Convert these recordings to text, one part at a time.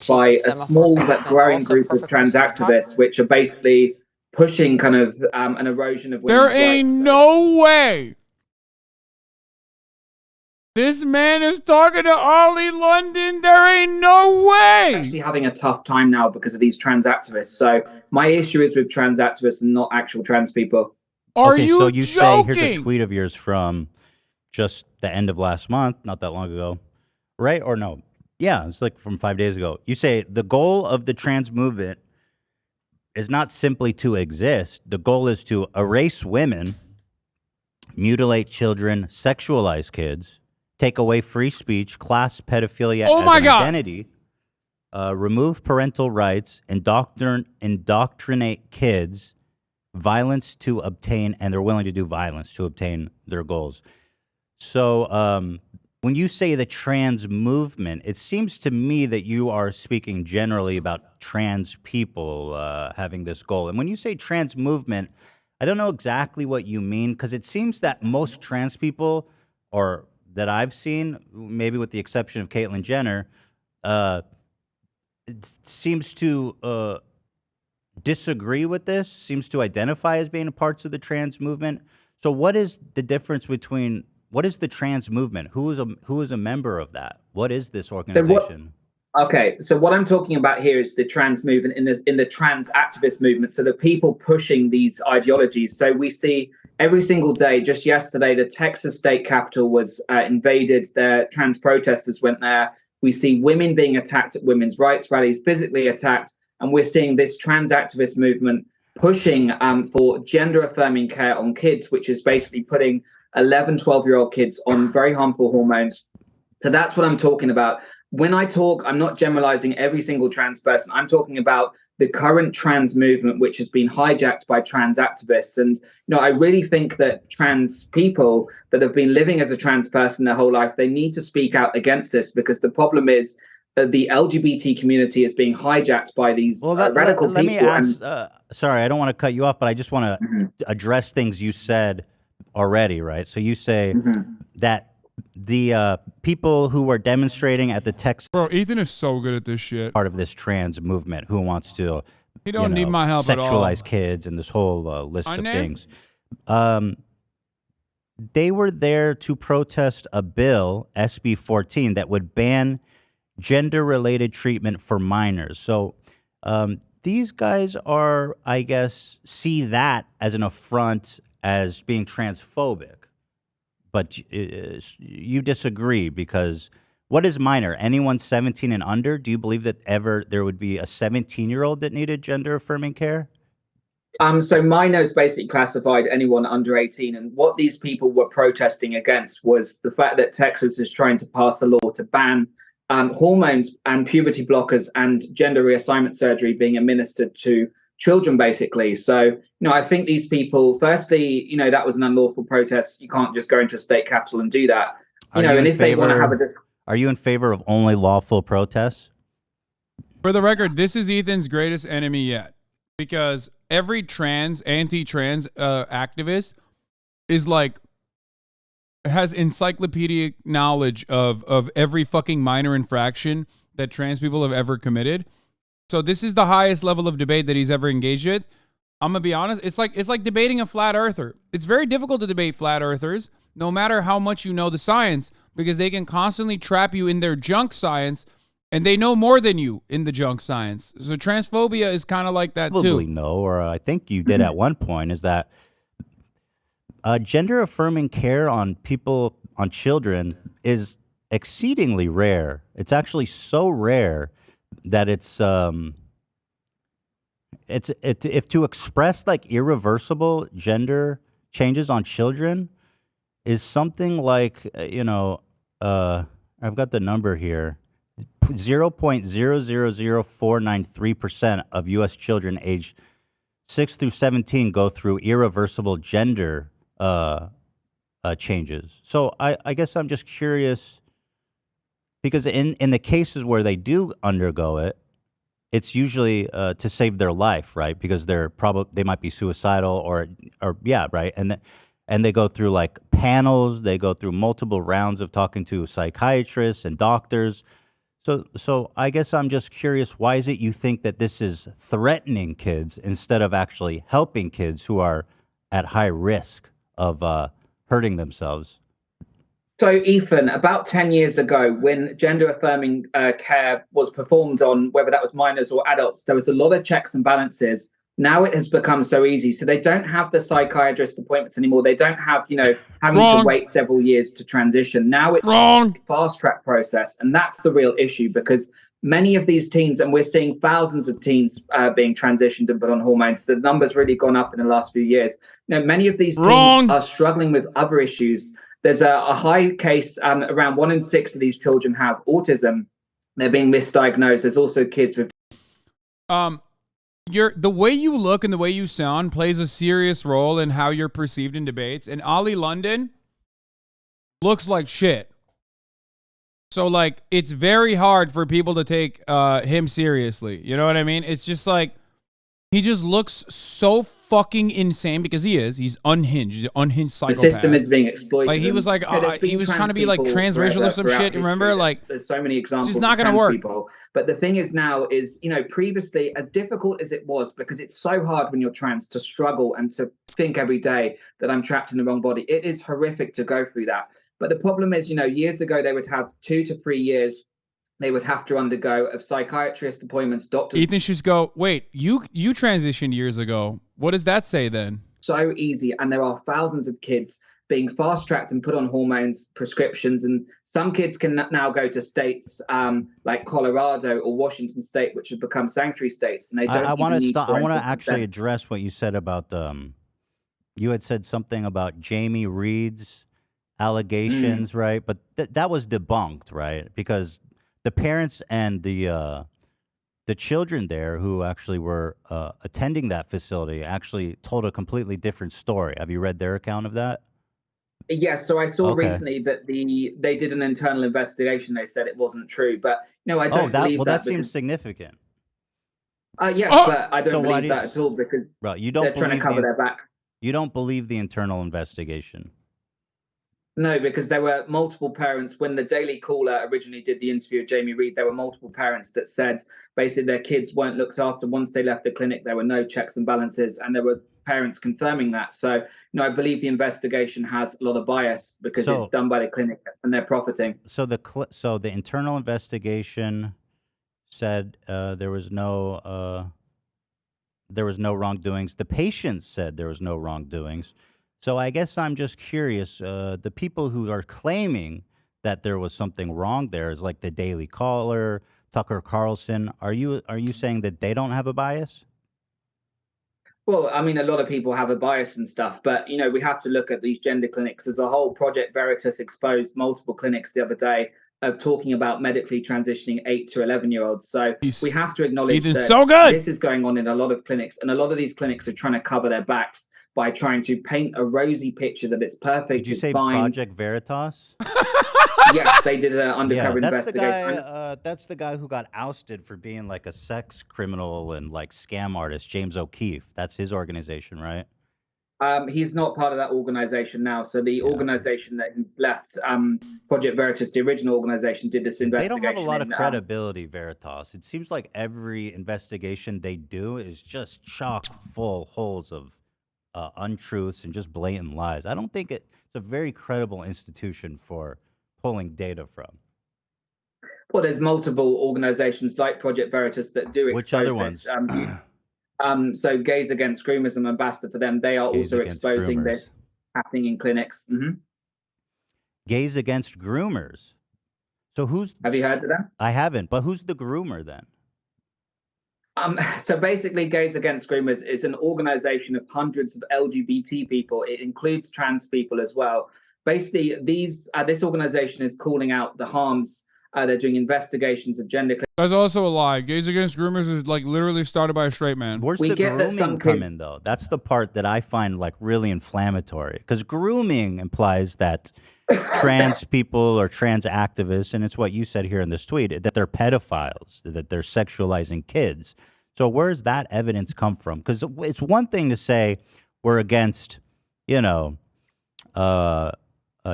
by a small but growing group of trans activists, which are basically pushing kind of an erosion of women's rights. There ain't no way. This man is talking to Ollie London. There ain't no way. Actually having a tough time now because of these trans activists. So my issue is with trans activists and not actual trans people. Are you so you joking? say, here's a tweet of yours from just the end of last month, not that long ago, right? Or no? Yeah, it's like from 5 days ago. You say the goal of the trans movement is not simply to exist. The goal is to erase women, mutilate children, sexualize kids, take away free speech, class pedophilia as an identity, remove parental rights, indoctrinate kids, violence to obtain, and they're willing to do violence to obtain their goals. So when you say the trans movement, it seems to me that you are speaking generally about trans people having this goal. And when you say trans movement, I don't know exactly what you mean, because it seems that most trans people, or that I've seen, maybe with the exception of Caitlyn Jenner, it seems to disagree with this, seems to identify as being parts of the trans movement. So what is the difference between, what is the trans movement? Who is a member of that? What is this organization? So what I'm talking about here is the trans movement in the trans activist movement. So the people pushing these ideologies. So we see every single day, just yesterday, the Texas state capitol was invaded. The trans protesters went there. We see women being attacked at women's rights rallies, physically attacked. And we're seeing this trans activist movement pushing for gender affirming care on kids, which is basically putting 11, 12-year-old kids on very harmful hormones. So that's what I'm talking about. When I talk, I'm not generalizing every single trans person. I'm talking about the current trans movement, which has been hijacked by trans activists. And, I really think that trans people that have been living as a trans person their whole life, they need to speak out against this, because the problem is that the LGBT community is being hijacked by these radical people. Let me ask, sorry, I don't want to cut you off, but I just want to address things you said already, right? So you say that the people who were demonstrating at the Texas... Bro, Ethan is so good at this shit. ...part of this trans movement who wants to... He don't need my help at all. Sexualize kids and this whole list of things. They were there to protest a bill, SB 14, that would ban gender-related treatment for minors. So these guys are, I guess, see that as an affront, as being transphobic. But you disagree, because what is minor? Anyone 17 and under? Do you believe that ever there would be a 17-year-old that needed gender-affirming care? So minor is basically classified anyone under 18. And what these people were protesting against was the fact that Texas is trying to pass a law to ban hormones and puberty blockers and gender reassignment surgery being administered to children, basically. So, I think these people, firstly, that was an unlawful protest. You can't just go into a state capitol and do that. And if they want to have a... Are you in favor of only lawful protests? For the record, this is Ethan's greatest enemy yet, because every anti-trans activist is like, has encyclopedic knowledge of every fucking minor infraction that trans people have ever committed. So this is the highest level of debate that he's ever engaged with. I'm gonna be honest. It's like debating a flat earther. It's very difficult to debate flat earthers, no matter how much you know the science, because they can constantly trap you in their junk science, and they know more than you in the junk science. So transphobia is kind of like that too. Probably no, or I think you did at one point, is that gender affirming care on children is exceedingly rare. It's actually so rare that if to express like irreversible gender changes on children is something like, I've got the number here, 0.000493% of U.S. children aged 6 through 17 go through irreversible gender changes. So I guess I'm just curious, because in the cases where they do undergo it, it's usually to save their life, right? Because they might be suicidal or yeah, right? And they go through like panels, they go through multiple rounds of talking to psychiatrists and doctors. So I guess I'm just curious, why is it you think that this is threatening kids instead of actually helping kids who are at high risk of hurting themselves? So, Ethan, about 10 years ago, when gender affirming care was performed on whether that was minors or adults, there was a lot of checks and balances. Now it has become so easy. So they don't have the psychiatrist appointments anymore. They don't have, having to Wrong. wait several years to transition. Now it's Wrong. a fast track process. And that's the real issue, because many of these teens, and we're seeing thousands of teens being transitioned and put on hormones. The number's really gone up in the last few years. Many of these Wrong. teens are struggling with other issues. There's a high case, around 1 in 6 of these children have autism. They're being misdiagnosed. There's also kids with The way you look and the way you sound plays a serious role in how you're perceived in debates. And Ollie London looks like shit. So, like, it's very hard for people to take him seriously. You know what I mean? It's just like, he just looks so fucking insane, because he is. He's unhinged. He's an unhinged psychopath. The system is being exploited. Like, he was like, he was trying to be like transracial or some shit. Remember? Like, there's so many examples. it's not going to work. People. But the thing is now is, previously, as difficult as it was, because it's so hard when you're trans to struggle and to think every day that I'm trapped in the wrong body. It is horrific to go through that. But the problem is, years ago, they would have 2 to 3 years they would have to undergo of psychiatrist appointments, doctors. Ethan should go, wait, you transitioned years ago. What does that say then? So easy. And there are thousands of kids being fast-tracked and put on hormones, prescriptions. And some kids can now go to states like Colorado or Washington State, which have become sanctuary states. And they don't I want to stop. I want to actually address what you said about you had said something about Jamie Reed's allegations, right? But that was debunked, right? Because the parents and the children there who actually were attending that facility actually told a completely different story. Have you read their account of that? Yes, so I saw recently that they did an internal investigation. They said it wasn't true, but I don't believe that. That seems significant. Yes, but I don't believe that at all, because they're trying to cover their back. You don't believe the internal investigation? No, because there were multiple parents. When the Daily Caller originally did the interview with Jamie Reed, there were multiple parents that said basically their kids weren't looked after once they left the clinic. There were no checks and balances, and there were parents confirming that. So, I believe the investigation has a lot of bias because it's done by the clinic and they're profiting. So the internal investigation said there was no wrongdoings. The patients said there was no wrongdoings. So I guess I'm just curious, the people who are claiming that there was something wrong there is like the Daily Caller, Tucker Carlson. Are you saying that they don't have a bias? Well, I mean, a lot of people have a bias and stuff, but, we have to look at these gender clinics as a whole. Project Veritas exposed multiple clinics the other day of talking about medically transitioning 8 to 11-year-olds. So we have to acknowledge that this is going on in a lot of clinics, and a lot of these clinics are trying to cover their backs by trying to paint a rosy picture that it's perfect. Did you say fine. Project Veritas? Yes, they did an undercover investigation. That's the guy who got ousted for being like a sex criminal and like scam artist, James O'Keefe. That's his organization, right? He's not part of that organization now. So the organization that he left, Project Veritas, the original organization, did this investigation. They don't have a lot of credibility, Veritas. It seems like every investigation they do is just chock full holes of untruths and just blatant lies. I don't think it's a very credible institution for pulling data from. Well, there's multiple organizations like Project Veritas that do expose Which other ones? So Gays Against Groomers, I'm ambassador for them. They are also exposing this happening in clinics. Gays Against Groomers. So have you heard of them? I haven't, but who's the groomer then? So basically, Gays Against Groomers is an organization of hundreds of LGBT people. It includes trans people as well. Basically, this organization is calling out the harms. They're doing investigations of gender. That's also a lie. Gays Against Groomers is like literally started by a straight man. Where's the grooming come in, though? That's the part that I find like really inflammatory, because grooming implies that trans people or trans activists, and it's what you said here in this tweet, that they're pedophiles, that they're sexualizing kids. So where's that evidence come from? Because it's one thing to say we're against,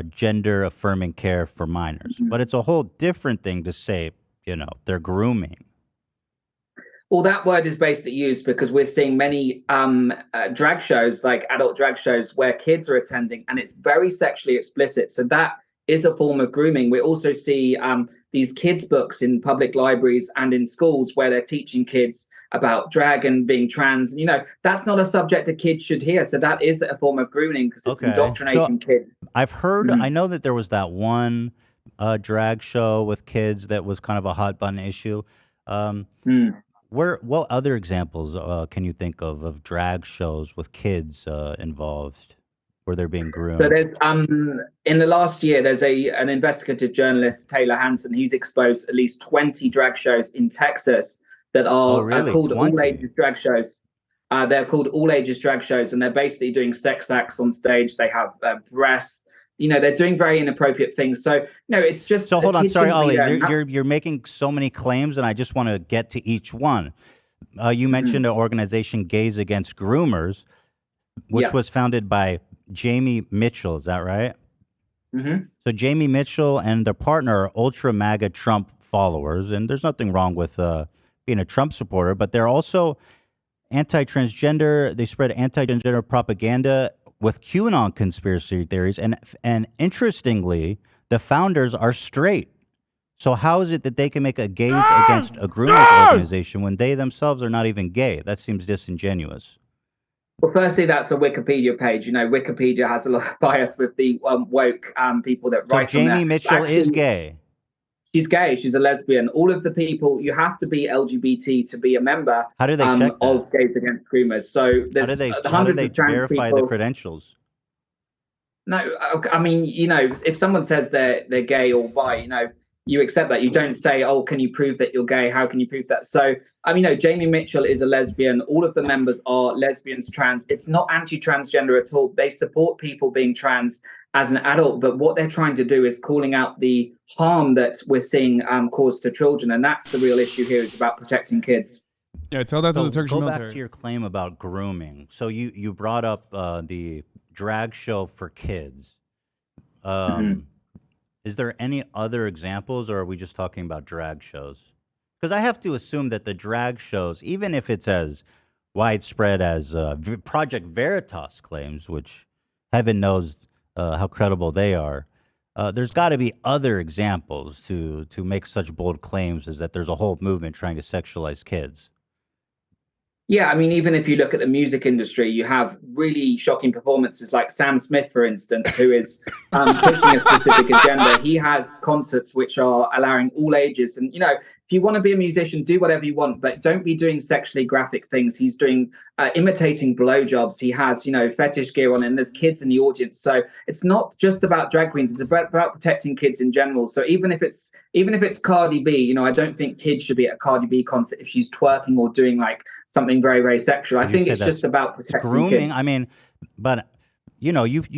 gender affirming care for minors, but it's a whole different thing to say they're grooming? Well, that word is basically used because we're seeing many drag shows, like adult drag shows, where kids are attending, and it's very sexually explicit. So that is a form of grooming. We also see these kids' books in public libraries and in schools where they're teaching kids about drag and being trans. That's not a subject a kid should hear. So that is a form of grooming because it's Okay. indoctrinating So kids. I've heard, I know that there was that one drag show with kids that was kind of a hot button issue. What other examples can you think of drag shows with kids involved where they're being groomed? So there's in the last year, there's an investigative journalist, Taylor Hanson. He's exposed at least 20 drag shows in Texas that are called 20? all ages drag shows. They're called all ages drag shows, and they're basically doing sex acts on stage. They have breasts. They're doing very inappropriate things. So it's just. So hold on, sorry, Ollie. You're making so many claims, and I just want to get to each one. You mentioned an organization, Gays Against Groomers, which was founded by Jamie Mitchell. Is that right? So Jamie Mitchell and their partner are ultra MAGA Trump followers, and there's nothing wrong with being a Trump supporter, but they're also anti-transgender. They spread anti-transgender propaganda with QAnon conspiracy theories, and interestingly, the founders are straight. So how is it that they can make a gays against a groomers organization when they themselves are not even gay? That seems disingenuous. Well, firstly, that's a Wikipedia page. Wikipedia has a lot of bias with the woke people that write So on there. Jamie Mitchell is gay. She's gay. She's a lesbian. All of the people, you have to be LGBT to be a member. How do they check that? Of Gays Against Groomers? So there's how do they verify people. the credentials? No, I mean, if someone says they're gay or bi, you accept that. You don't say, "Oh, can you prove that you're gay? How can you prove that?" So, Jamie Mitchell is a lesbian. All of the members are lesbians, trans. It's not anti-transgender at all. They support people being trans as an adult, but what they're trying to do is calling out the harm that we're seeing caused to children, and that's the real issue here. Is about protecting kids. Yeah, tell that to the Turkish military. Go back to your claim about grooming. So you brought up the drag show for kids. Is there any other examples, or are we just talking about drag shows? Because I have to assume that the drag shows, even if it's as widespread as Project Veritas claims, which heaven knows how credible they are, there's got to be other examples to make such bold claims as that there's a whole movement trying to sexualize kids. Yeah, even if you look at the music industry, you have really shocking performances like Sam Smith, for instance, who is pushing a specific agenda. He has concerts which are allowing all ages. And, if you want to be a musician, do whatever you want, but don't be doing sexually graphic things. He's doing imitating blowjobs. He has, fetish gear on, and there's kids in the audience. So it's not just about drag queens. It's about protecting kids in general. So even if it's Cardi B, I don't think kids should be at a Cardi B concert if she's twerking or doing like something very, very sexual. I think it's just about protecting grooming. Kids. But you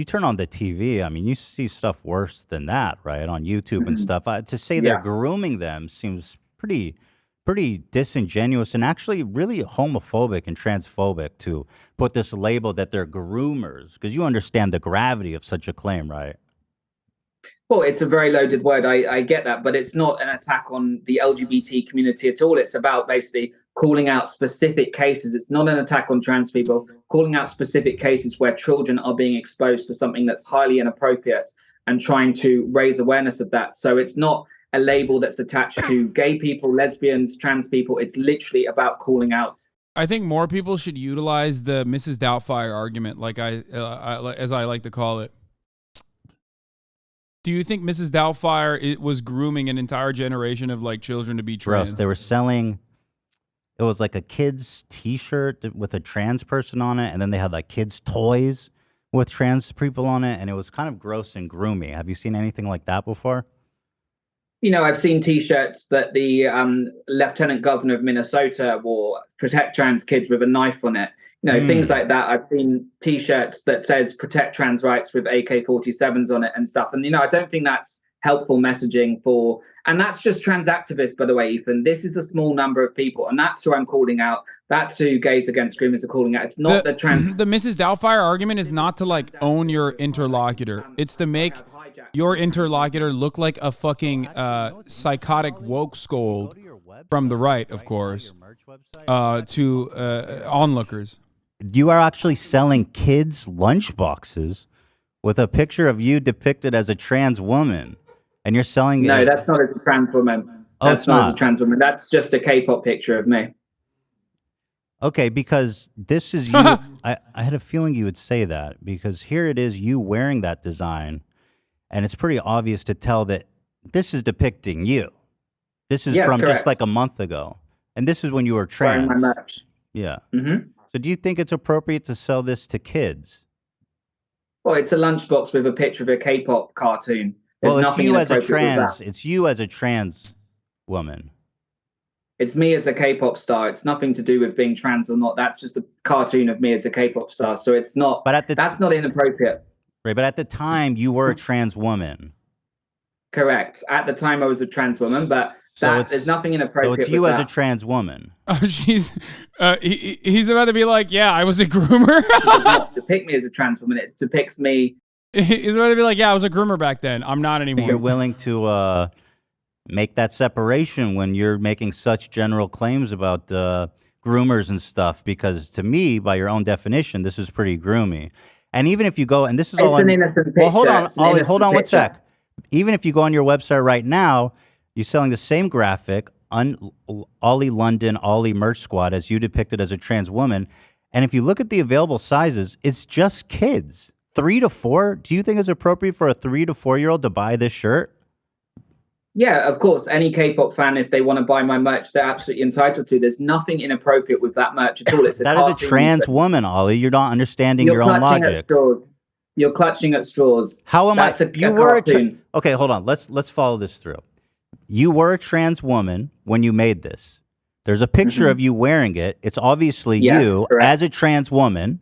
turn on the TV. You see stuff worse than that, right? On YouTube and stuff. To say they're grooming them seems pretty disingenuous and actually really homophobic and transphobic to put this label that they're groomers, because you understand the gravity of such a claim, right? Well, it's a very loaded word. I get that, but it's not an attack on the LGBT community at all. It's about basically calling out specific cases. It's not an attack on trans people, calling out specific cases where children are being exposed to something that's highly inappropriate and trying to raise awareness of that. So it's not a label that's attached to gay people, lesbians, trans people. It's literally about calling out. I think more people should utilize the Mrs. Doubtfire argument, like as I like to call it. Do you think Mrs. Doubtfire was grooming an entire generation of like children to be trans? Gross. They were selling. It was like a kid's T-shirt with a trans person on it, and then they had like kids' toys with trans people on it, and it was kind of gross and groomy. Have you seen anything like that before? I've seen T-shirts that the Lieutenant Governor of Minnesota wore, protect trans kids, with a knife on it. Things like that. I've seen T-shirts that says protect trans rights with AK-47s on it and stuff. And, I don't think that's helpful messaging and that's just trans activists, by the way, Ethan. This is a small number of people, and that's who I'm calling out. That's who Gays Against Groomers are calling out. It's not the trans. The Mrs. Doubtfire argument is not to like own your interlocutor. It's to make your interlocutor look like a fucking psychotic woke scold from the right, of course, to onlookers. You are actually selling kids lunchboxes with a picture of you depicted as a trans woman, and you're selling it. No, that's not as a trans woman. Oh, that's it's not as a trans woman. That's just a K-pop picture of me. Okay, because this is you. I had a feeling you would say that, because here it is, you wearing that design, and it's pretty obvious to tell that this is depicting you. This is from just like a month ago, and this is when you were trans. Wearing my merch. Yeah. Mm-hmm. So do you think it's appropriate to sell this to kids? Well, it's a lunchbox with a picture of a K-pop cartoon. Well, it's you as a trans. It's you as a trans woman. It's me as a K-pop star. It's nothing to do with being trans or not. That's just a cartoon of me as a K-pop star. So it's not. But that's not inappropriate. Right, but at the time you were a trans woman. Correct. At the time I was a trans woman, but there's nothing inappropriate. So it's you as a trans woman. Oh, he's about to be like, yeah, I was a groomer. It does not depict me as a trans woman. It depicts me. He's about to be like, yeah, I was a groomer back then. I'm not anymore. You're willing to make that separation when you're making such general claims about groomers and stuff, because to me, by your own definition, this is pretty groomy. And even if you go, and this is all an innocent picture. Well, hold on, Ollie, hold on one sec. Even if you go on your website right now, you're selling the same graphic, Ollie London, Ollie Merch Squad, as you depicted as a trans woman. And if you look at the available sizes, it's just kids. 3 to 4. Do you think it's appropriate for a 3 to 4-year-old to buy this shirt? Yeah, of course. Any K-pop fan, if they want to buy my merch, they're absolutely entitled to. There's nothing inappropriate with that merch at all. It's that is a trans woman, Ollie. You're not understanding your own logic. You're clutching at straws. How am I? You were okay. Hold on. Let's follow this through. You were a trans woman when you made this. There's a picture of you wearing it. It's obviously you as a trans woman.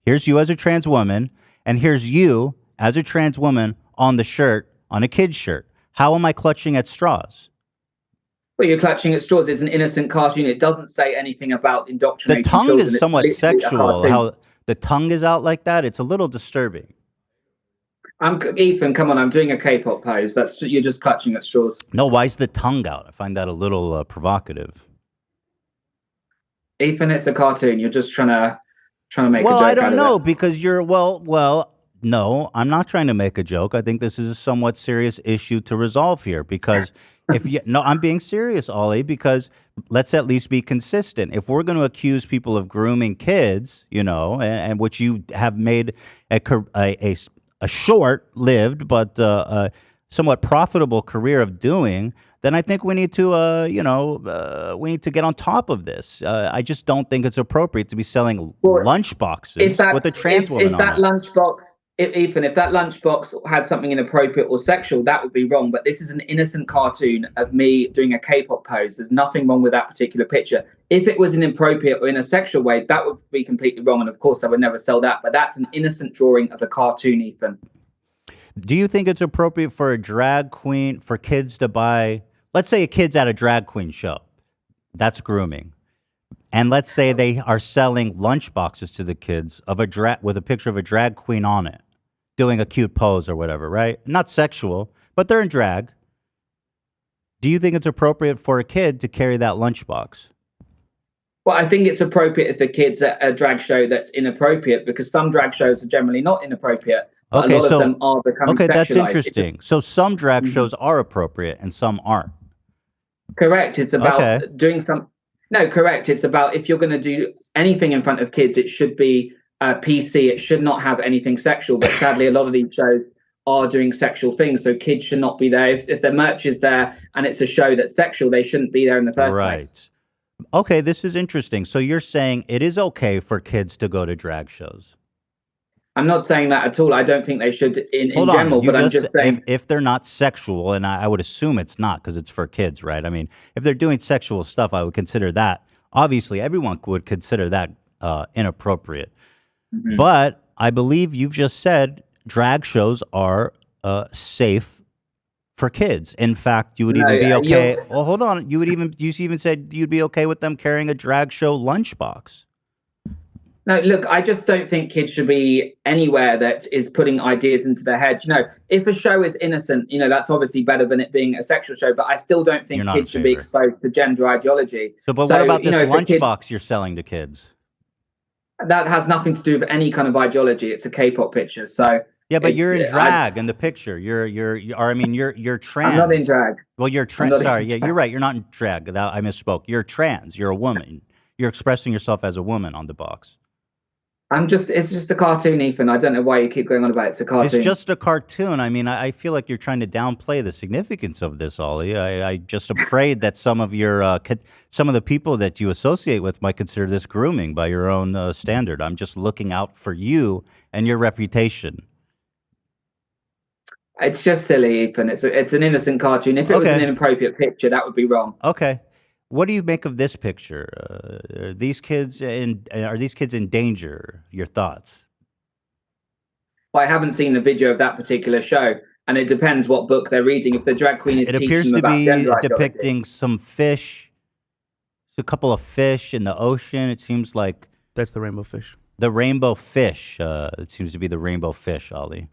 Here's you as a trans woman, and here's you as a trans woman on the shirt, on a kid's shirt. How am I clutching at straws? Well, you're clutching at straws. It's an innocent cartoon. It doesn't say anything about indoctrinating children. The tongue is somewhat sexual. How the tongue is out like that. It's a little disturbing. Ethan, come on. I'm doing a K-pop pose. You're just clutching at straws. No, why is the tongue out? I find that a little provocative. Ethan, it's a cartoon. You're just trying to make a joke. Well, I don't know, because you're no, I'm not trying to make a joke. I think this is a somewhat serious issue to resolve here, because I'm being serious, Ollie, because let's at least be consistent. If we're going to accuse people of grooming kids, and which you have made a short-lived but somewhat profitable career of doing, then I think we need to, we need to get on top of this. I just don't think it's appropriate to be selling lunch boxes with a trans woman on it. If that lunchbox had something inappropriate or sexual, that would be wrong. But this is an innocent cartoon of me doing a K-pop pose. There's nothing wrong with that particular picture. If it was inappropriate or in a sexual way, that would be completely wrong. And of course, I would never sell that. But that's an innocent drawing of a cartoon, Ethan. Do you think it's appropriate for a drag queen, for kids to buy, let's say a kid's at a drag queen show. That's grooming. And let's say they are selling lunch boxes to the kids of with a picture of a drag queen on it, doing a cute pose or whatever, right? Not sexual, but they're in drag. Do you think it's appropriate for a kid to carry that lunchbox? Well, I think it's appropriate if the kid's at a drag show that's inappropriate, because some drag shows are generally not inappropriate, but a lot of them are becoming sexualized. That's interesting. So some drag shows are appropriate and some aren't. Correct. It's about doing some... No, correct. It's about, if you're going to do anything in front of kids, it should be PC. It should not have anything sexual. But sadly, a lot of these shows are doing sexual things, so kids should not be there. If the merch is there and it's a show that's sexual, they shouldn't be there in the first place. Okay, this is interesting. So you're saying it is okay for kids to go to drag shows? I'm not saying that at all. I don't think they should in general, but I'm just saying... If they're not sexual, and I would assume it's not because it's for kids, right? I mean, if they're doing sexual stuff, I would consider that, obviously, everyone would consider that inappropriate. Mm-hmm. But I believe you've just said drag shows are safe for kids. In fact, you would even be okay... Well, hold on. You even said you'd be okay with them carrying a drag show lunchbox. No, look, I just don't think kids should be anywhere that is putting ideas into their head. If a show is innocent, that's obviously better than it being a sexual show. But I still don't You're think not in kids should be favor. exposed to gender ideology. But what about this if a kid- lunchbox you're selling to kids? that has nothing to do with any kind of ideology. It's a K-pop picture. So Yeah, but you're in it's- drag in the picture. You're trans. I'm not in drag. Well, you're I'm trans. not in Sorry, yeah, drag. you're right. You're not in drag. I misspoke. You're trans. You're a woman. You're expressing yourself as a woman on the box. It's just a cartoon, Ethan. I don't know why you keep going on about it's a cartoon. It's just a cartoon. I mean, I feel like you're trying to downplay the significance of this, Ollie. I just afraid that some of the people that you associate with might consider this grooming by your own standard. I'm just looking out for you and your reputation. It's just silly, Ethan. It's an innocent cartoon. If it was an inappropriate picture, that would be wrong. Okay. What do you make of this picture? Are these kids in danger? Your thoughts? Well, I haven't seen the video of that particular show, and it depends what book they're reading. If the drag queen is It teaching appears them to about be gender ideology. depicting some fish, a couple of fish in the ocean. It seems like That's the rainbow fish. the rainbow fish. It seems to be the rainbow fish, Ollie.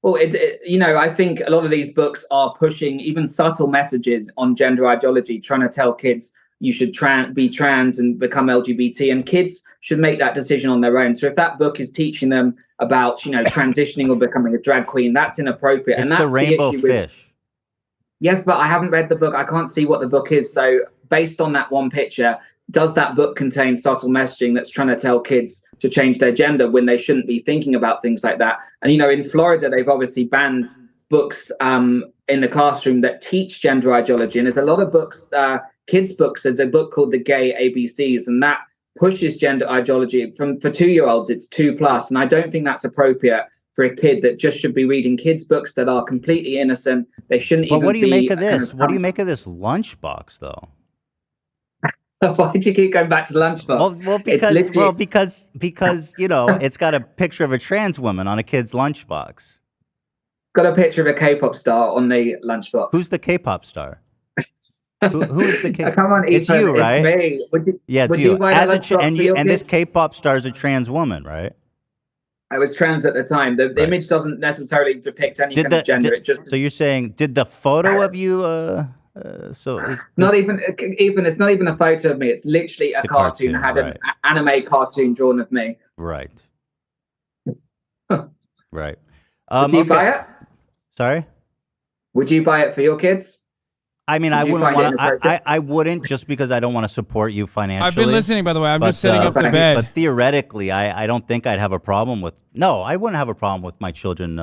Well, I think a lot of these books are pushing even subtle messages on gender ideology, trying to tell kids you should be trans and become LGBT, and kids should make that decision on their own. So if that book is teaching them about, transitioning or becoming a drag queen, that's inappropriate. It's and that's the rainbow fish. Yes, but I haven't read the book. I can't see what the book is. So based on that one picture, does that book contain subtle messaging that's trying to tell kids to change their gender when they shouldn't be thinking about things like that? And, in Florida, they've obviously banned books in the classroom that teach gender ideology. And there's a lot of books, kids' books. There's a book called The Gay ABCs, and that pushes gender ideology. For 2-year-olds, it's 2+. And I don't think that's appropriate for a kid that just should be reading kids' books that are completely innocent. They shouldn't even be... But what do you make of this? What do you make of this lunchbox, though? Why do you keep going back to the lunchbox? Because it's got a picture of a trans woman on a kid's lunchbox. It's got a picture of a K-pop star on the lunchbox. Who's the K-pop star? who is the K-pop? Come on, it's Ethan, you, right? It's me. It's you. And this K-pop star is a trans woman, right? I was trans at the time. The image doesn't necessarily depict any kind of gender. So you're saying, did the photo of you? Not even it's not even a photo of me. It's literally a cartoon. I had an anime cartoon drawn of me. Right. Right. Would you buy it? Sorry? Would you buy it for your kids? I mean, I wouldn't want to. I wouldn't, just because I don't want to support you financially. I've been listening, by the way. I'm just setting up the bed. But theoretically, I don't think I'd have a problem with. No, I wouldn't have a problem with my children.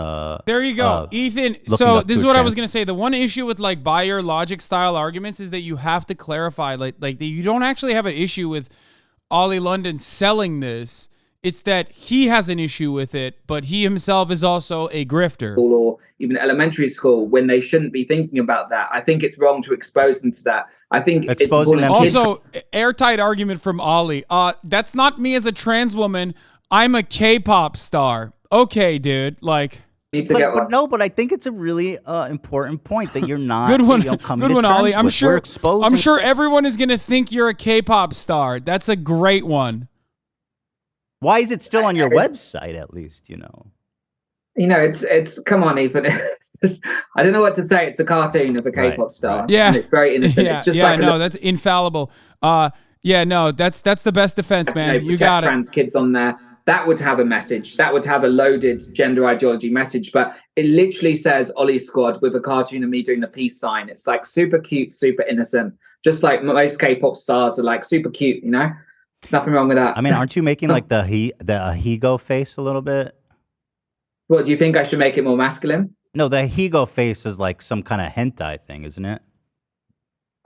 There you go, Ethan. So this is what I was gonna say. The one issue with like buyer logic style arguments is that you have to clarify, like you don't actually have an issue with Ollie London selling this. It's that he has an issue with it, but he himself is also a grifter. Or even elementary school, when they shouldn't be thinking about that. I think it's wrong to expose them to that. I think exposing them. Also, airtight argument from Ollie. That's not me as a trans woman. I'm a K-pop star. Okay, dude. Like. But I think it's a really important point that you're not. Good one, coming good one, Ollie. I'm sure everyone is gonna think you're a K-pop star. That's a great one. Why is it still on your website, at least, It's come on, Ethan. I don't know what to say. It's a cartoon of a K-pop star. Yeah. And it's very innocent. Yeah, it's just that's infallible. That's the best defense, man. You got it. Trans kids on there. That would have a message. That would have a loaded gender ideology message. But it literally says Ollie Squad with a cartoon of me doing the peace sign. It's like super cute, super innocent. Just like most K-pop stars are like super cute, There's nothing wrong with that. I mean, aren't you making like the Higo face a little bit? What, do you think I should make it more masculine? No, the Higo face is like some kind of hentai thing, isn't it?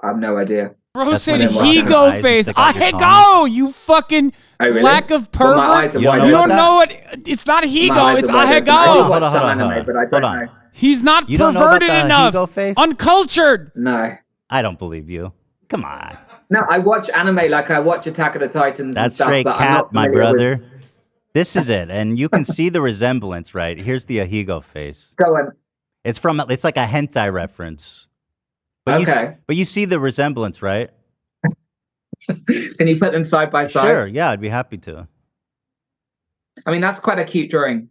I have no idea. Bro said Higo face. Ahego, you fucking lack of pervert. You don't know what? It's not Higo, it's Ahego. Hold on. He's not perverted enough. Uncultured. No. I don't believe you. Come on. No, I watch anime like I watch Attack of the Titans. That's and stuff, straight but cap, my brother. This is it, and you can see the resemblance, right? Here's the Ahigo face. Go on. It's like a hentai reference. But you see the resemblance, right? Can you put them side by side? Sure, yeah, I'd be happy to. I mean, that's quite a cute drawing.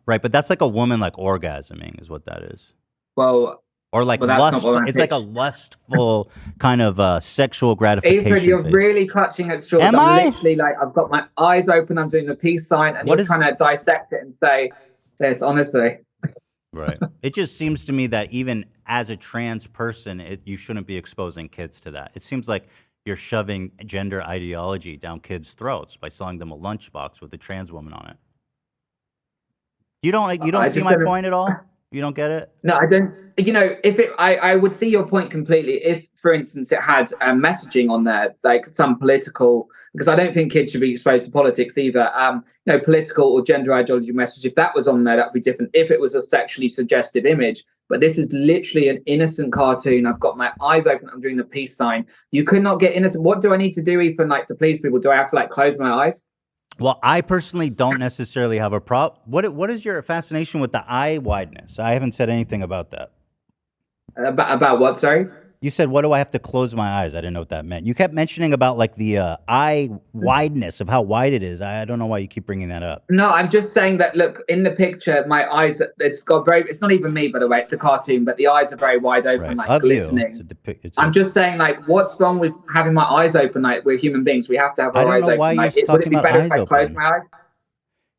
Right, but that's like a woman like orgasming is what that is. Well, Or like that's not lustful. what I It's like a pitched. lustful kind of sexual Ethan, gratification you're face. really clutching at straws. Am I'm I? literally like, I've got my eyes open, I'm doing the peace sign, and What you're is trying to dissect it and say this, honestly. right? It just seems to me that even as a trans person, you shouldn't be exposing kids to that. It seems like you're shoving gender ideology down kids' throats by selling them a lunchbox with a trans woman on it. You don't see my point at all? You don't get it? No, I don't. You know, I would see your point completely. If, for instance, it had messaging on there, like some political, because I don't think kids should be exposed to politics either. Political or gender ideology message. If that was on there, that'd be different. If it was a sexually suggestive image, but this is literally an innocent cartoon. I've got my eyes open. I'm doing the peace sign. You could not get innocent. What do I need to do, Ethan, like to please people? Do I have to like close my eyes? Well, I personally don't necessarily have a problem. What is your fascination with the eye wideness? I haven't said anything about that. About what? Sorry. You said, "What do I have to close my eyes?" I didn't know what that meant. You kept mentioning about like the eye wideness of how wide it is. I don't know why you keep bringing that up. No, I'm just saying that. Look, in the picture, my eyes. It's got very. It's not even me, by the way. It's a cartoon, but the eyes are very wide open, Right. like Of you. glistening. I'm just saying, like, what's wrong with having my eyes open? Like, we're human beings. We have to have I our don't eyes know open. why Like, you're would it talking be about better if eyes I closed open. my eyes?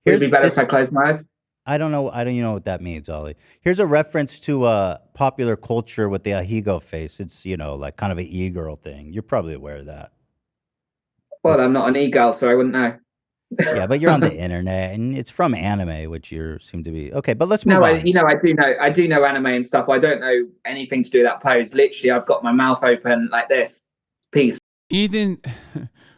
Would it be better if I closed my eyes? I don't know. I don't even know what that means, Ollie. Here's a reference to popular culture with the Ahigo face. It's, like kind of an e-girl thing. You're probably aware of that. Well, I'm not an e-girl, so I wouldn't know. Yeah, but you're on the internet, and it's from anime, which you seem to be. Okay, but let's move No, on. I do know anime and stuff. I don't know anything to do with that pose. Literally, I've got my mouth open like this. Peace. Ethan,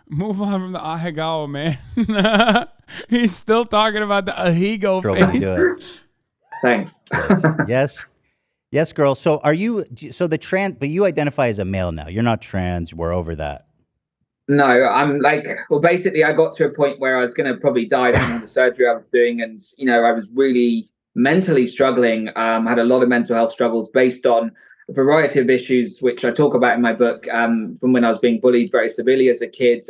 move on from the Ahigawa, man. He's still talking about the Ahigo Girl, face. can you do it? Thanks. Yes, girl. So are you? So the trans, but you identify as a male now. You're not trans. We're over that. No, I'm like, well, basically, I got to a point where I was going to probably die from all the surgery I was doing. And, I was really mentally struggling, had a lot of mental health struggles based on a variety of issues, which I talk about in my book, from when I was being bullied very severely as a kid.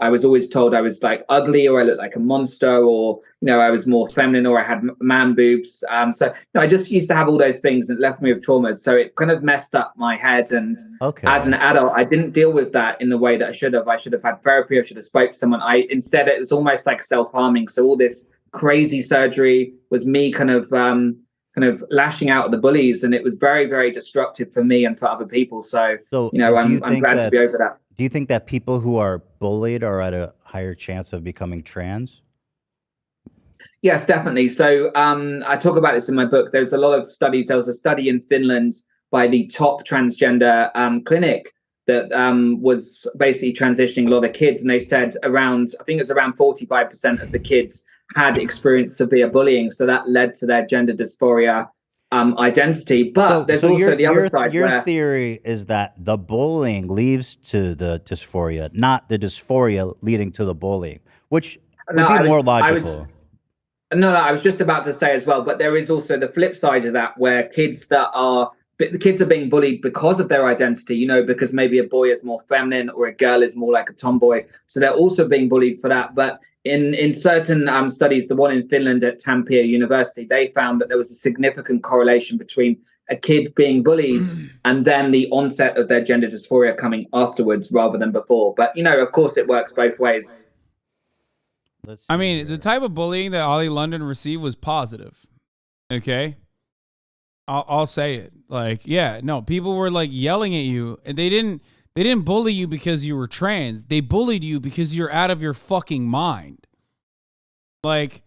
I was always told I was like ugly, or I looked like a monster, or, I was more feminine, or I had man boobs. So I just used to have all those things, and it left me with traumas. So it kind of messed up my head. And as an adult, I didn't deal with that in the way that I should have. I should have had therapy. I should have spoke to someone. Instead, it was almost like self-harming. So all this crazy surgery was me kind of lashing out at the bullies, and it was very, very destructive for me and for other people. So I'm glad to be over that. Do you think that people who are bullied are at a higher chance of becoming trans? Yes, definitely. So I talk about this in my book. There's a lot of studies. There was a study in Finland by the top transgender clinic that was basically transitioning a lot of kids. And they said I think it's around 45% of the kids had experienced severe bullying. So that led to their gender dysphoria identity. But there's also the other side. Your theory is that the bullying leads to the dysphoria, not the dysphoria leading to the bullying, which would be more logical. I was just about to say as well, but there is also the flip side of that, where the kids are being bullied because of their identity, because maybe a boy is more feminine or a girl is more like a tomboy. So they're also being bullied for that. But in certain studies, the one in Finland at Tampere University, they found that there was a significant correlation between a kid being bullied and then the onset of their gender dysphoria coming afterwards rather than before. But, of course, it works both ways. I mean, the type of bullying that Ollie London received was positive. Okay? I'll say it. Like, yeah, no, people were like yelling at you, and they didn't bully you because you were trans. They bullied you because you're out of your fucking mind. Like,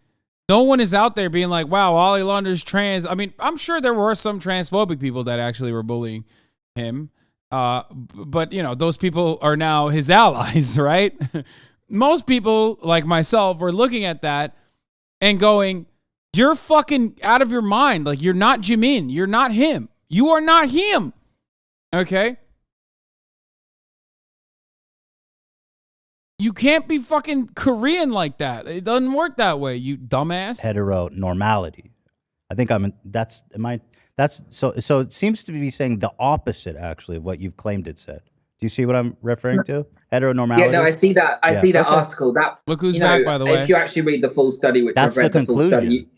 no one is out there being like, wow, Ollie London's trans. I mean, I'm sure there were some transphobic people that actually were bullying him. But, those people are now his allies, right? Most people, like myself, were looking at that and going, you're fucking out of your mind. Like, you're not Jimin. You're not him. You are not him. Okay? You can't be fucking Korean like that. It doesn't work that way, you dumbass. Heteronormality. I think so it seems to be saying the opposite, actually, of what you've claimed it said. Do you see what I'm referring to? Heteronormality? Yeah, no, I see that. I Yeah. see that Okay. article. That Look who's you know, back, by the way. if you actually read the full study, which That's I've read the the full study, conclusion.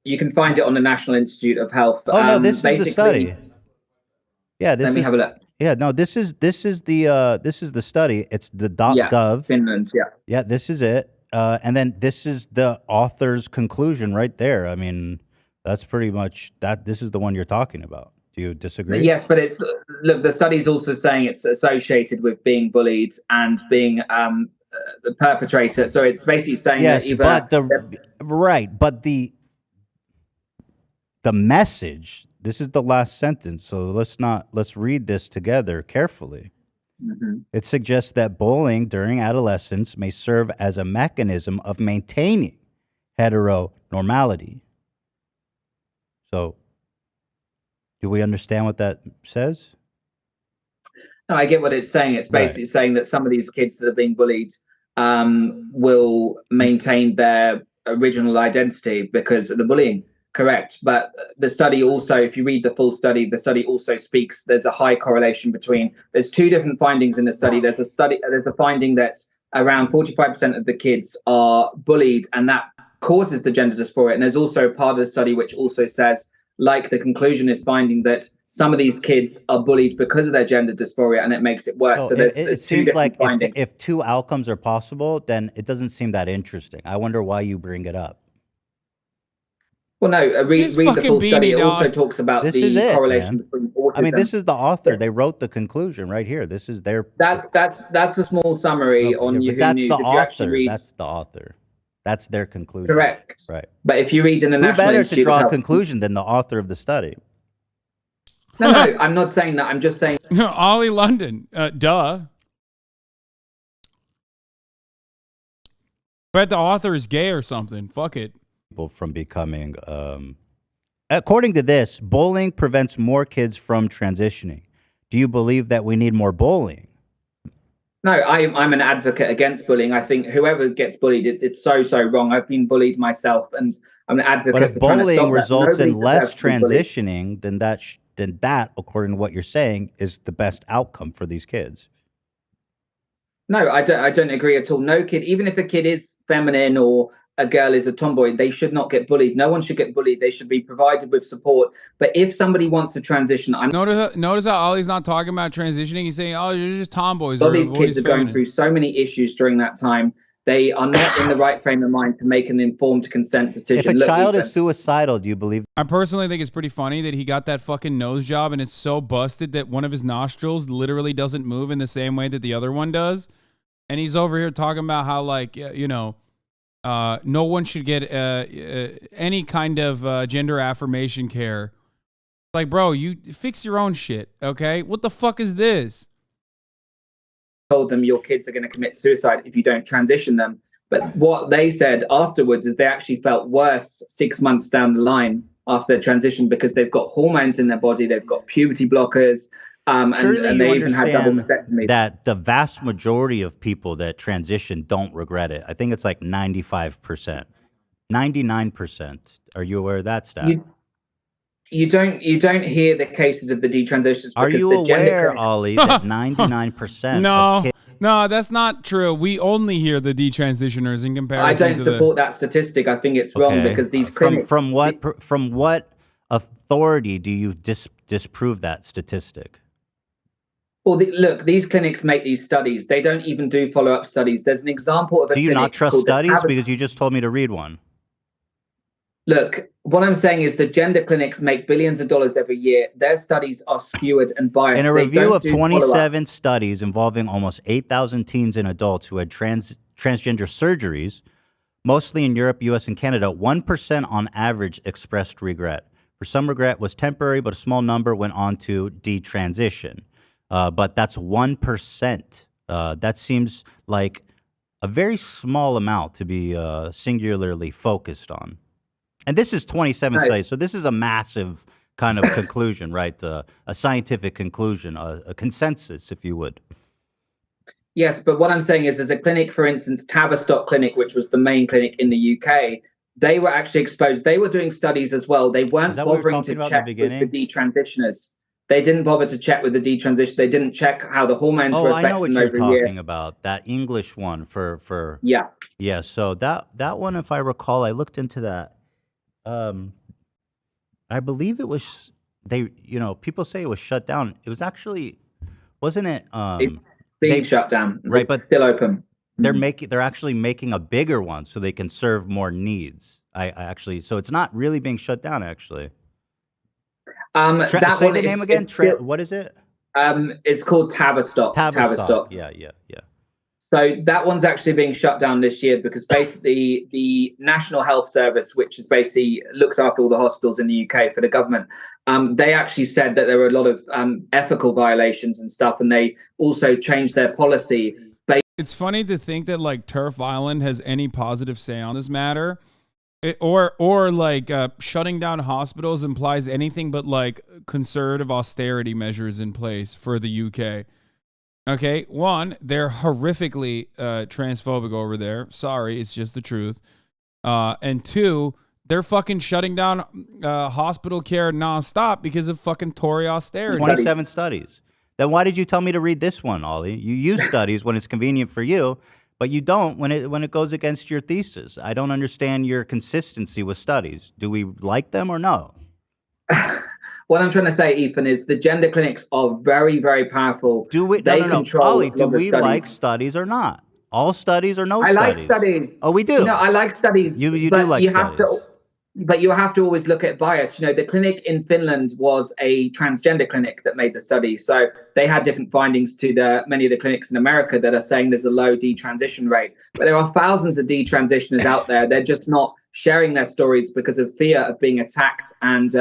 you can find it on the National Institute of Health. Oh no, this is the Basically, study. Yeah, this let me is. have a look. Yeah, no, this is the study. It's the Yeah, .gov. Finland. Yeah. Yeah, this is it. And then this is the author's conclusion right there. I mean, that's pretty much that. This is the one you're talking about. Do you disagree? Yes, but it's look. The study's also saying it's associated with being bullied and being the perpetrator. So it's basically saying that Yes, either but but the message. This is the last sentence. So let's read this together carefully. It suggests that bullying during adolescence may serve as a mechanism of maintaining heteronormality. So, do we understand what that says? No, I get what it's saying. It's basically saying that some of these kids that are being bullied will maintain their original identity because of the bullying. Correct. But the study also, if you read the full study, the study also speaks, there's a high correlation between, there's two different findings in the study. There's a finding that around 45% of the kids are bullied, and that causes the gender dysphoria. And there's also a part of the study which also says, like the conclusion is finding that some of these kids are bullied because of their gender dysphoria, and it makes it worse. So there's it two seems like findings. if two outcomes are possible, then it doesn't seem that interesting. I wonder why you bring it up. Well, no, read the full study. It also talks about the correlation between autism. I mean, this is the author. They wrote the conclusion right here. This is their. That's a small summary on Yahoo that's News. The if you author. read, that's the author. That's their conclusion. Correct. Right. But if you read in the Who National better Institute to draw of a Health, conclusion than the author of the study? No, I'm not saying that. I'm just saying. Ollie London. Duh. Bet the author is gay or something. Fuck it. People from becoming. According to this, bullying prevents more kids from transitioning. Do you believe that we need more bullying? No, I'm an advocate against bullying. I think whoever gets bullied, it's so wrong. I've been bullied myself, and I'm an advocate. But if for trying to bullying stop results that. in less transitioning, then that, according to what you're saying, is the best outcome for these kids. No, I don't agree at all. No kid, even if a kid is feminine or a girl is a tomboy, they should not get bullied. No one should get bullied. They should be provided with support. But if somebody wants to transition, notice how Ollie's not talking about transitioning. He's saying, "Oh, you're just tomboys." All these kids are going through so many issues during that time. They are not in the right frame of mind to make an informed consent decision. If a child is suicidal, do you believe? I personally think it's pretty funny that he got that fucking nose job and it's so busted that one of his nostrils literally doesn't move in the same way that the other one does. And he's over here talking about how, like, you know, no one should get any kind of gender affirmation care. Like, bro, you fix your own shit, okay? What the fuck is this? Told them your kids are going to commit suicide if you don't transition them. But what they said afterwards is they actually felt worse 6 months down the line after their transition because they've got hormones in their body, they've got puberty blockers, and they even had double mastectomy. That the vast majority of people that transition don't regret it. I think it's like 95%, 99%. Are you aware of that stat? You don't hear the cases of the detransitions. Are you aware, Ollie, that 99%? No, that's not true. We only hear the detransitioners in comparison. I don't support that statistic. I think it's wrong because these clinics. From what authority do you disprove that statistic? Well, look, these clinics make these studies. They don't even do follow-up studies. There's an example of a. Do you not trust studies because you just told me to read one? Look, what I'm saying is the gender clinics make billions of dollars every year. Their studies are skewed and biased. In a review of 27 studies involving almost 8,000 teens and adults who had transgender surgeries, mostly in Europe, US, and Canada, 1% on average expressed regret. For some, regret was temporary, but a small number went on to detransition. But that's 1%. That seems like a very small amount to be singularly focused on. And this is 27 studies, so this is a massive kind of conclusion, right? A scientific conclusion, a consensus, if you would. Yes, but what I'm saying is there's a clinic, for instance, Tavistock Clinic, which was the main clinic in the UK. They were actually exposed. They were doing studies as well. They weren't bothering to check with the detransitioners. They didn't bother to check with the detransition. They didn't check how the hormones were Oh, I know affecting what them you're over a year. talking about. That English one for Yeah. yeah. So that one, if I recall, I looked into that. Um, I believe it was they. People say it was shut down. It was actually, wasn't it? It's being They shut down. right, It's but still open. they're actually making a bigger one so they can serve more needs. I actually, so it's not really being shut down actually. That Say one the name is again. still, What is it? it's called Tavistock. Tavistock. Yeah. So that one's actually being shut down this year because basically the National Health Service, which is basically looks after all the hospitals in the UK for the government, they actually said that there were a lot of ethical violations and stuff, and they also changed their policy. It's funny to think that like Turf Island has any positive say on this matter. Or like shutting down hospitals implies anything but like conservative austerity measures in place for the UK. Okay, one, they're horrifically transphobic over there. Sorry, it's just the truth. And two, they're fucking shutting down hospital care nonstop because of fucking Tory austerity. 27 studies. Then why did you tell me to read this one, Ollie? You use studies when it's convenient for you, but you don't when it goes against your thesis. I don't understand your consistency with studies. Do we like them or no? What I'm trying to say, Ethan, is the gender clinics are very, very powerful. Do we? They No. control Ollie, a lot do of we studies. like studies or not? All studies or no I studies? like studies. Oh, we do. I like studies. You but do like you studies. have to. But you have to always look at bias. The clinic in Finland was a transgender clinic that made the study. So they had different findings to many of the clinics in America that are saying there's a low detransition rate. But there are thousands of detransitioners out there. They're just not sharing their stories because of fear of being attacked. And,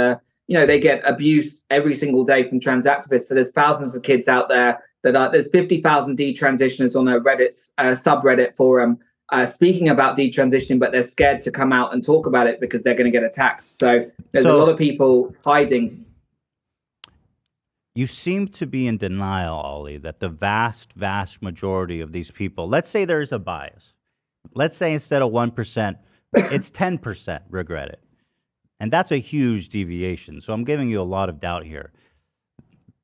they get abuse every single day from trans activists. So there's thousands of kids out there there's 50,000 detransitioners on a Reddit subreddit forum speaking about detransitioning, but they're scared to come out and talk about it because they're going to get attacked. So there's a lot of people hiding. You seem to be in denial, Ollie, that the vast, vast majority of these people, let's say there's a bias. Let's say instead of 1%, it's 10% regret it. And that's a huge deviation. So I'm giving you a lot of doubt here.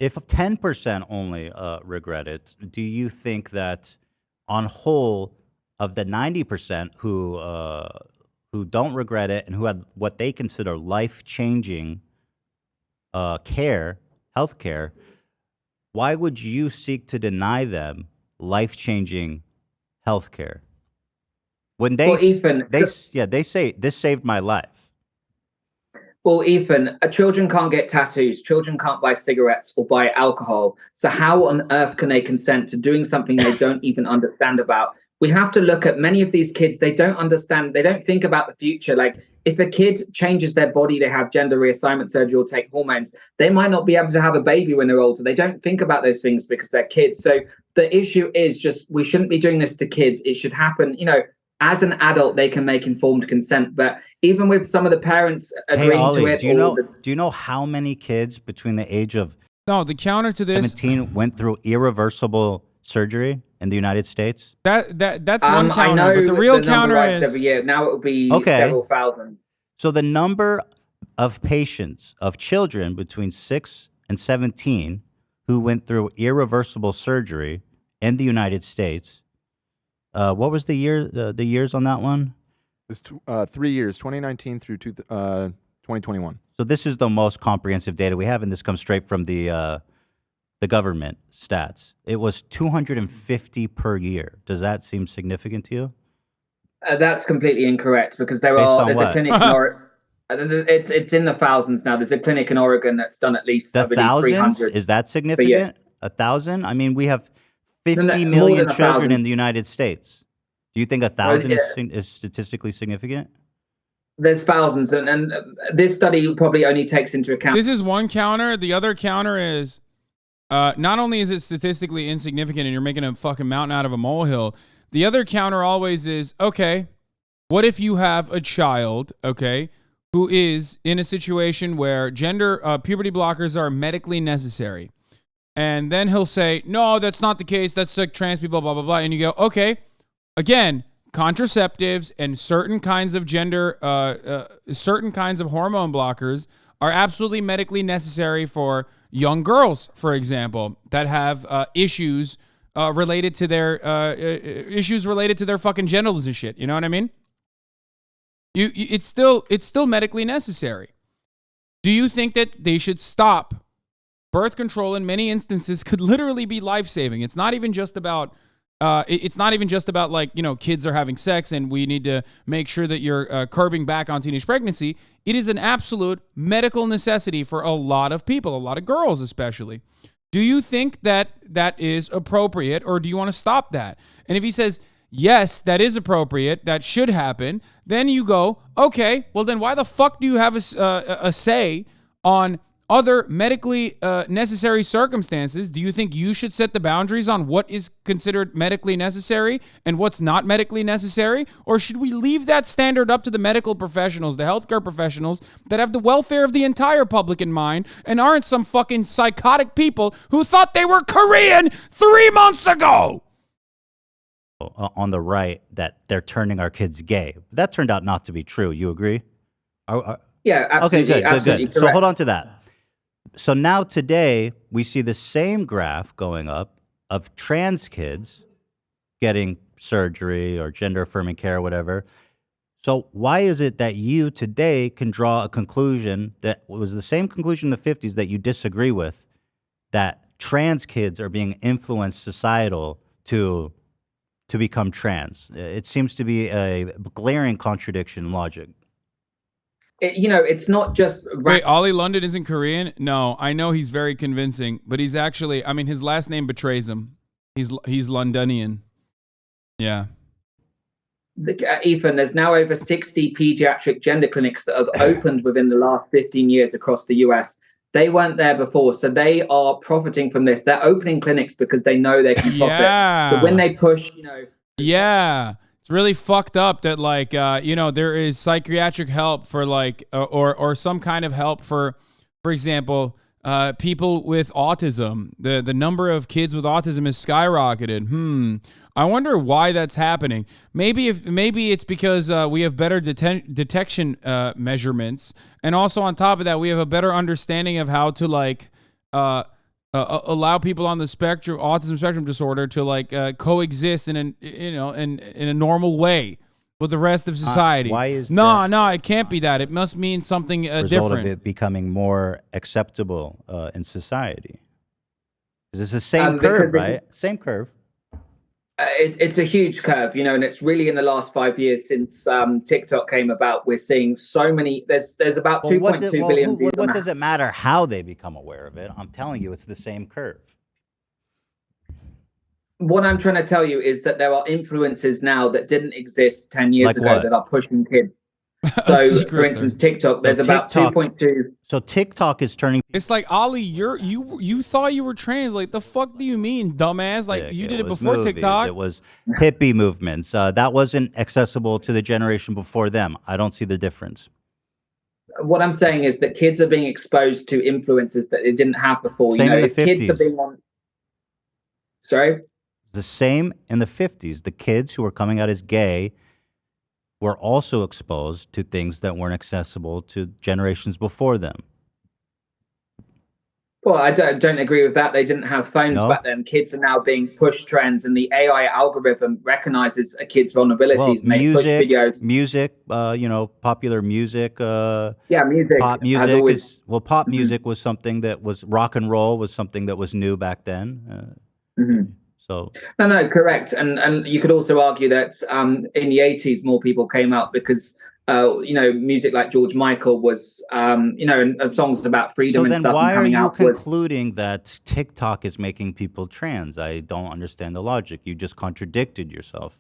If 10% only regret it, do you think that on whole, of the 90% who don't regret it and who had what they consider life-changing health care, why would you seek to deny them life-changing health care? When they say this saved my life. Well, Ethan, children can't get tattoos. Children can't buy cigarettes or buy alcohol. So how on earth can they consent to doing something they don't even understand about? We have to look at many of these kids. They don't understand. They don't think about the future. Like if a kid changes their body, they have gender reassignment surgery or take hormones, they might not be able to have a baby when they're older. They don't think about those things because they're kids. So the issue is just we shouldn't be doing this to kids. It should happen, as an adult, they can make informed consent. But even with some of the parents agreeing Ollie, to it. Do you know how many kids between the age of the counter to this 17 went through irreversible surgery in the United States? That's one counter, I know, but the real counter rise is every year. Now it will be several thousand. So the number of patients, of children between 6 and 17 who went through irreversible surgery in the United States, what was the years on that one? It's 3 years, 2019 through 2021. So this is the most comprehensive data we have, and this comes straight from the government stats. It was 250 per year. Does that seem significant to you? That's completely incorrect because there's a clinic in Oregon. It's in the thousands now. There's a clinic in Oregon that's done at least thousands. Is that significant? 1,000? I mean, we have 50 million children in the United States. Do you think 1,000 is statistically significant? There's thousands, and this study probably only takes into account. This is one counter. The other counter is not only is it statistically insignificant and you're making a fucking mountain out of a molehill, the other counter always is, okay, what if you have a child, okay, who is in a situation where puberty blockers are medically necessary? And then he'll say, no, that's not the case. That's like trans people, blah, blah, blah. And you go, okay, again, contraceptives and certain kinds of certain kinds of hormone blockers are absolutely medically necessary for young girls, for example, that have issues related to their fucking genitals and shit. You know what I mean? It's still medically necessary. Do you think that they should stop? Birth control in many instances could literally be life-saving. It's not even just about like, you know, kids are having sex and we need to make sure that you're curbing back on teenage pregnancy. It is an absolute medical necessity for a lot of people, a lot of girls especially. Do you think that that is appropriate, or do you want to stop that? And if he says, yes, that is appropriate, that should happen, then you go, okay, well then why the fuck do you have a say on other medically necessary circumstances? Do you think you should set the boundaries on what is considered medically necessary and what's not medically necessary? Or should we leave that standard up to the medical professionals, the healthcare professionals that have the welfare of the entire public in mind and aren't some fucking psychotic people who thought they were Korean 3 months ago? On the right, that they're turning our kids gay. That turned out not to be true. You agree? Yeah, absolutely. Okay, good. Absolutely So hold on to that. So now today, we see the same graph going up of trans kids getting surgery or gender-affirming care or whatever. So why is it that you today can draw a conclusion that was the same conclusion in the 50s that you disagree with, that trans kids are being influenced societal to become trans? It seems to be a glaring contradiction in logic. It's not just... Wait, Ollie London isn't Korean? No, I know he's very convincing, but he's actually, I mean, his last name betrays him. He's Londonian. Yeah. Ethan, there's now over 60 pediatric gender clinics that have opened within the last 15 years across the US. They weren't there before, so they are profiting from this. They're opening clinics because they know they can profit. Yeah. But when they push, Yeah. It's really fucked up that, like, there is psychiatric help for, like, or some kind of help for example, people with autism. The number of kids with autism has skyrocketed. I wonder why that's happening. Maybe it's because we have better detection measurements, and also on top of that, we have a better understanding of how to, like, allow people on the autism spectrum disorder to, like, coexist in a normal way with the rest of society. Why is no? It can't be that. It must mean something result different. Of it becoming more acceptable in society. It's the same curve, right? Same curve. It's a huge curve, and it's really in the last 5 years since TikTok came about. We're seeing so many. There's about 2.2 billion. What does it matter how they become aware of it? I'm telling you, it's the same curve. What I'm trying to tell you is that there are influences now that didn't exist 10 years ago that are pushing kids. So, for instance, TikTok, there's about 2.2. So TikTok is turning. It's like, Ollie, you thought you were trans. Like, the fuck do you mean, dumbass? Like, you did it before movies. TikTok. It was hippie movements. That wasn't accessible to the generation before them. I don't see the difference. What I'm saying is that kids are being exposed to influences that they didn't have before. Same in the 50s. Kids are being on. Sorry? The same in the 50s. The kids who were coming out as gay were also exposed to things that weren't accessible to generations before them. Well, I don't agree with that. They didn't have phones back then. Kids are now being pushed trends, and the AI algorithm recognizes a kid's vulnerabilities, and they push videos. Music, popular music. Music. Pop music pop music was something that was, rock and roll was something that was new back then. So no, correct. And you could also argue that in the 80s, more people came out because music like George Michael was, and songs about freedom and stuff. So then why are you concluding concluding that TikTok is making people trans? I don't understand the logic. You just contradicted yourself.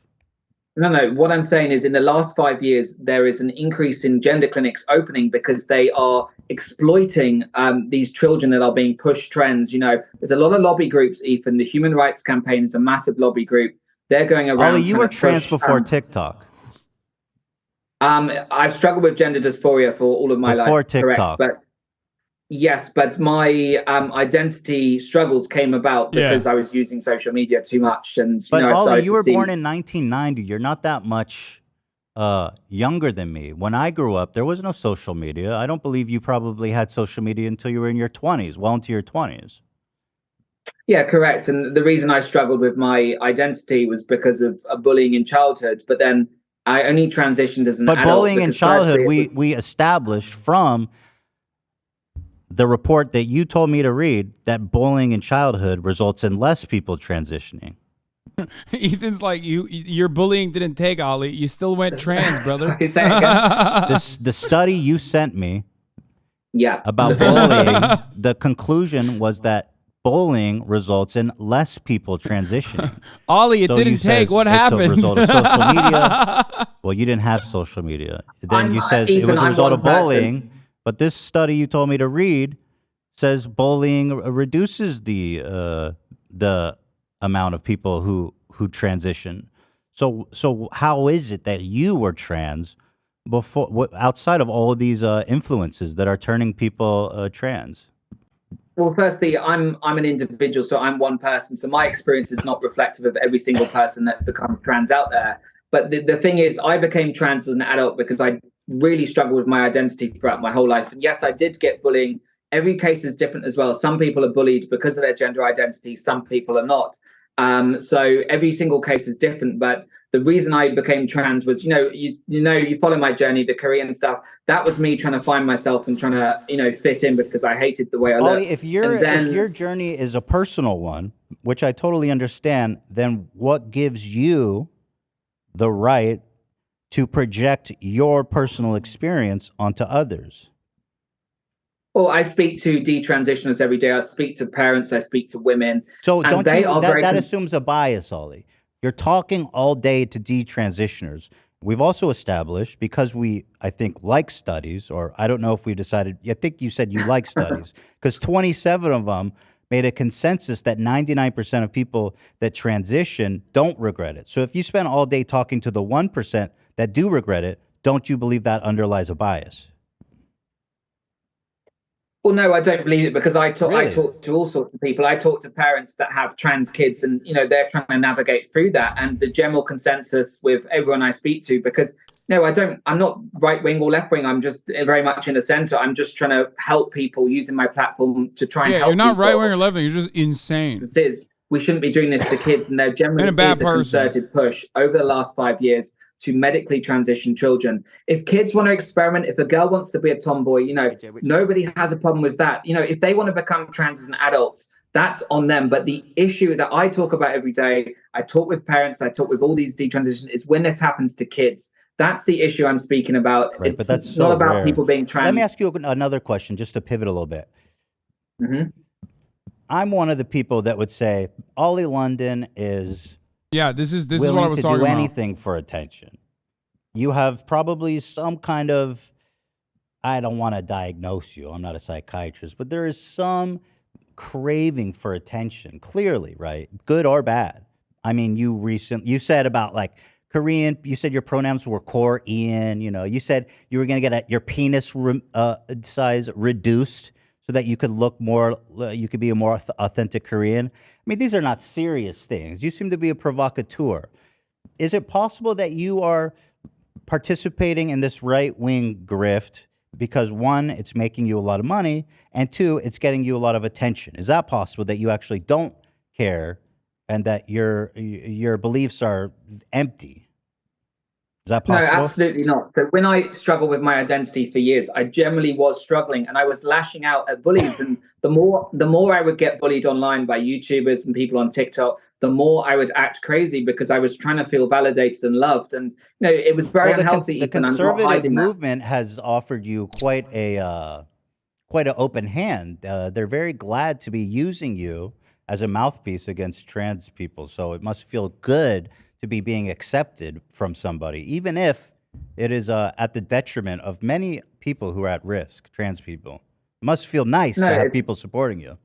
No. What I'm saying is, in the last 5 years, there is an increase in gender clinics opening because they are exploiting these children that are being pushed trends. There's a lot of lobby groups, Ethan. The Human Rights Campaign is a massive lobby group. They're going around. Ollie, you were trans before TikTok. I've struggled with gender dysphoria for all of my life. Before TikTok. Correct, but my identity struggles came about because I was using social media too much. And Ollie, you were born in 1990. You're not that much younger than me. When I grew up, there was no social media. I don't believe you probably had social media until you were in your 20s, well into your 20s. Yeah, correct. And the reason I struggled with my identity was because of bullying in childhood. But then I only transitioned as an But adult bullying in because childhood, firstly, we established from the report that you told me to read that bullying in childhood results in less people transitioning. Ethan's like, your bullying didn't take, Ollie. You still went trans, brother. Sorry, say it again. The study you sent me Yeah. about bullying, the conclusion was that bullying results in less people transitioning. Ollie, it So you didn't take. says What it's happened? a result of social media. Well, you didn't have social media. Then you says it Ethan, was a I'm result one of bullying. person. But this study you told me to read says bullying reduces the amount of people who transition. So how is it that you were trans before, outside of all of these influences that are turning people trans? Well, firstly, I'm an individual, so I'm one person. So my experience is not reflective of every single person that becomes trans out there. But the thing is, I became trans as an adult because I really struggled with my identity throughout my whole life. And yes, I did get bullying. Every case is different as well. Some people are bullied because of their gender identity, some people are not. So every single case is different. But the reason I became trans was, you follow my journey, the Korean stuff. That was me trying to find myself and trying to, fit in because I hated the way I Ollie, looked. if your journey is a personal one, which I totally understand, then what gives you the right to project your personal experience onto others? Well, I speak to detransitioners every day. I speak to parents. I speak to women. So and don't they you, are very that assumes a bias, Ollie. You're talking all day to detransitioners. We've also established, because we, I think, like studies, or I don't know if we decided, I think you said you like studies, because 27 of them made a consensus that 99% of people that transition don't regret it. So if you spend all day talking to the 1% that do regret it, don't you believe that underlies a bias? Well, no, I don't believe it because I Really? talk to all sorts of people. I talk to parents that have trans kids, and they're trying to navigate through that. And the general consensus with everyone I speak to, because no, I'm not right wing or left wing. I'm just very much in the center. I'm just trying to help people using my platform to try and help. You're not people. right wing or left wing. You're just insane. This is, we shouldn't be doing this to kids, and there generally And a bad is a person. concerted push over the last 5 years to medically transition children. If kids want to experiment, if a girl wants to be a tomboy, nobody has a problem with that. If they want to become trans as an adult, that's on them. But the issue that I talk about every day, I talk with parents, I talk with all these detransitions, is when this happens to kids. That's the issue I'm speaking about. Right, it's but that's so not about rare. people being trans. Let me ask you another question, just to pivot a little bit. Mm-hmm. I'm one of the people that would say Ollie London is this is what I willing was to talking do about. anything for attention. You have probably some kind of, I don't want to diagnose you, I'm not a psychiatrist, but there is some craving for attention, clearly, right? Good or bad. I mean, you said about like Korean, you said your pronouns were Korean, you said you were going to get your penis size reduced so that you could look more, you could be a more authentic Korean. I mean, these are not serious things. You seem to be a provocateur. Is it possible that you are participating in this right-wing grift because, one, it's making you a lot of money, and two, it's getting you a lot of attention? Is that possible, that you actually don't care and that your beliefs are empty? Is that possible? No, absolutely not. So when I struggled with my identity for years, I generally was struggling and I was lashing out at bullies. And the more I would get bullied online by YouTubers and people on TikTok, the more I would act crazy because I was trying to feel validated and loved. And it was very unhealthy. The conservative movement has offered you quite an open hand. They're very glad to be using you as a mouthpiece against trans people. So it must feel good to be being accepted from somebody, even if it is at the detriment of many people who are at risk, trans people. It must feel nice to have people supporting you.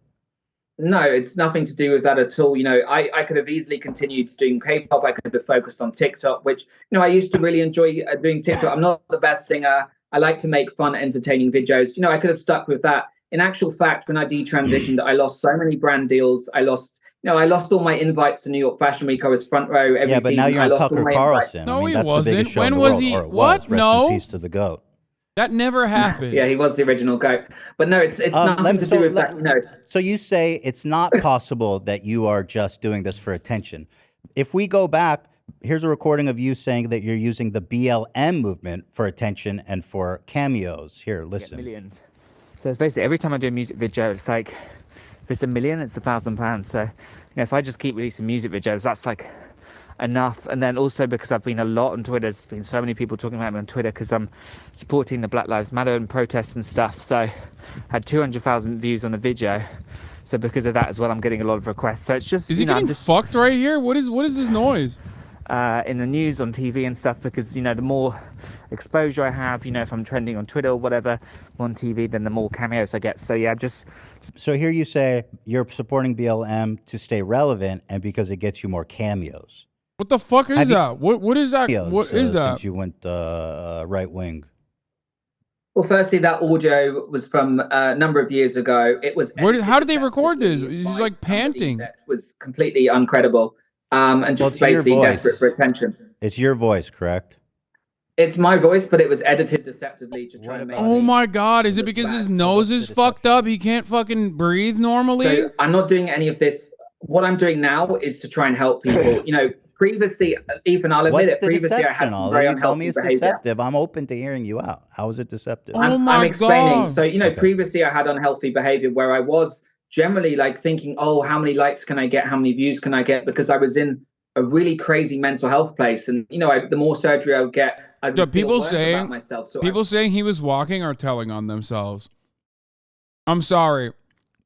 No, it's nothing to do with that at all. I could have easily continued doing K-pop. I could have focused on TikTok, which, I used to really enjoy doing TikTok. I'm not the best singer. I like to make fun, entertaining videos. I could have stuck with that. In actual fact, when I detransitioned, I lost so many brand deals. I lost, No, I lost all my invites to New York Fashion Week. I was front row every Yeah, but now season. you're I on lost all Tucker my invites. Carlson. No, I mean, he that's the wasn't. biggest show When in the was world. he? Or it What? was. Rest No. in peace to the GOAT. That never happened. Yeah, he was the original GOAT. But no, it's nothing to do with that. No. So you say it's not possible that you are just doing this for attention. If we go back, here's a recording of you saying that you're using the BLM movement for attention and for cameos. Here, listen. Millions. So it's basically every time I do a music video, it's like, if it's 1 million, it's £1,000. So, if I just keep releasing music videos, that's like enough. And then also because I've been a lot on Twitter, there's been so many people talking about me on Twitter because I'm supporting the Black Lives Matter and protests and stuff. So I had 200,000 views on the video. So because of that as well, I'm getting a lot of requests. So it's just, Is he getting fucked right here? What is this noise? In the news, on TV and stuff, because the more exposure I have, if I'm trending on Twitter or whatever on TV, then the more cameos I get. So yeah, So here you say you're supporting BLM to stay relevant and because it gets you more cameos. What the fuck is that? What is that? What is that? Since you went right wing. Well, firstly, that audio was from a number of years ago. It was. How did they record this? He's like panting. That was completely uncredible. And just basically desperate for attention. It's your voice, correct? It's my voice, but it was edited deceptively to try to make. Oh my God! Is it because his nose is fucked up? He can't fucking breathe normally. So I'm not doing any of this. What I'm doing now is to try and help people. Previously, Ethan, I'll admit it. Previously, I had some very unhealthy behavior. Deceptive. I'm open to hearing you out. How is it deceptive? I'm explaining. So previously I had unhealthy behavior where I was generally like thinking, oh, how many likes can I get? How many views can I get? Because I was in a really crazy mental health place, and the more surgery I would get, I'd feel worse about myself. So people saying he was walking are telling on themselves. I'm sorry.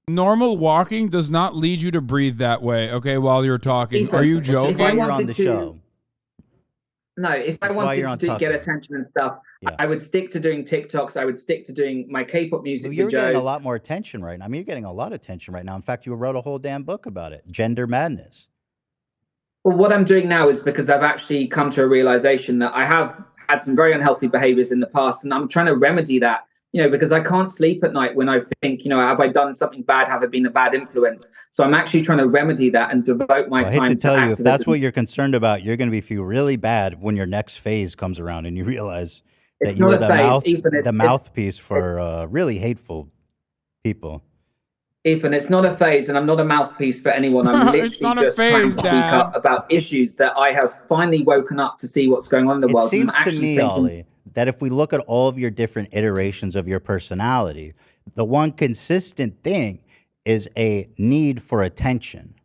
Normal walking does not lead you to breathe that way. Okay, while you're talking, Ethan, are you joking? You're on the show. No, if I wanted to get attention and stuff, I would stick to doing TikToks. I would stick to doing my K-pop music videos. You're getting a lot more attention right now. I mean, you're getting a lot of attention right now. In fact, you wrote a whole damn book about it, Gender Madness. Well, what I'm doing now is because I've actually come to a realization that I have had some very unhealthy behaviors in the past, and I'm trying to remedy that. Because I can't sleep at night when I think, have I done something bad? Have I been a bad influence? So I'm actually trying to remedy that and devote my time to I hate to tell you, if activism. that's what you're concerned about, you're going to feel really bad when your next phase comes around and you realize that you were the mouthpiece for really hateful people. Ethan, it's not a phase, and I'm not a mouthpiece for anyone. I'm literally just trying to speak up about issues that I have finally woken up to see what's going on in the world. It seems to me, Ollie, that if we look at all of your different iterations of your personality, the one consistent thing is a need for attention.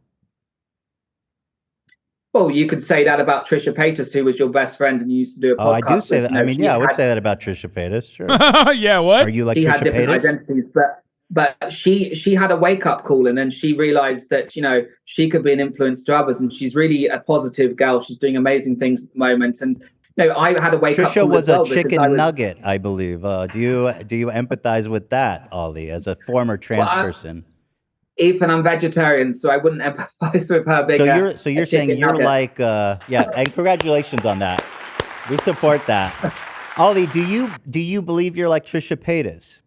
Well, you could say that about Trisha Paytas, who was your best friend and you used to do a podcast. I do say that. I mean, I would say that about Trisha Paytas. Sure. Yeah, what? Are you like She Trisha had different Paytas? identities, but she had a wake-up call, and then she realized that she could be an influence to others, and she's really a positive girl. She's doing amazing things at the moment, and I had a wake-up call. Trisha was as well a chicken nugget, I believe. Do you empathize with that, Ollie, as a former trans person? Ethan, I'm vegetarian, so I wouldn't empathize with her being So you're saying you're nugget. Like yeah, and congratulations on that. We support that. Ollie, do you believe you're like Trisha Paytas?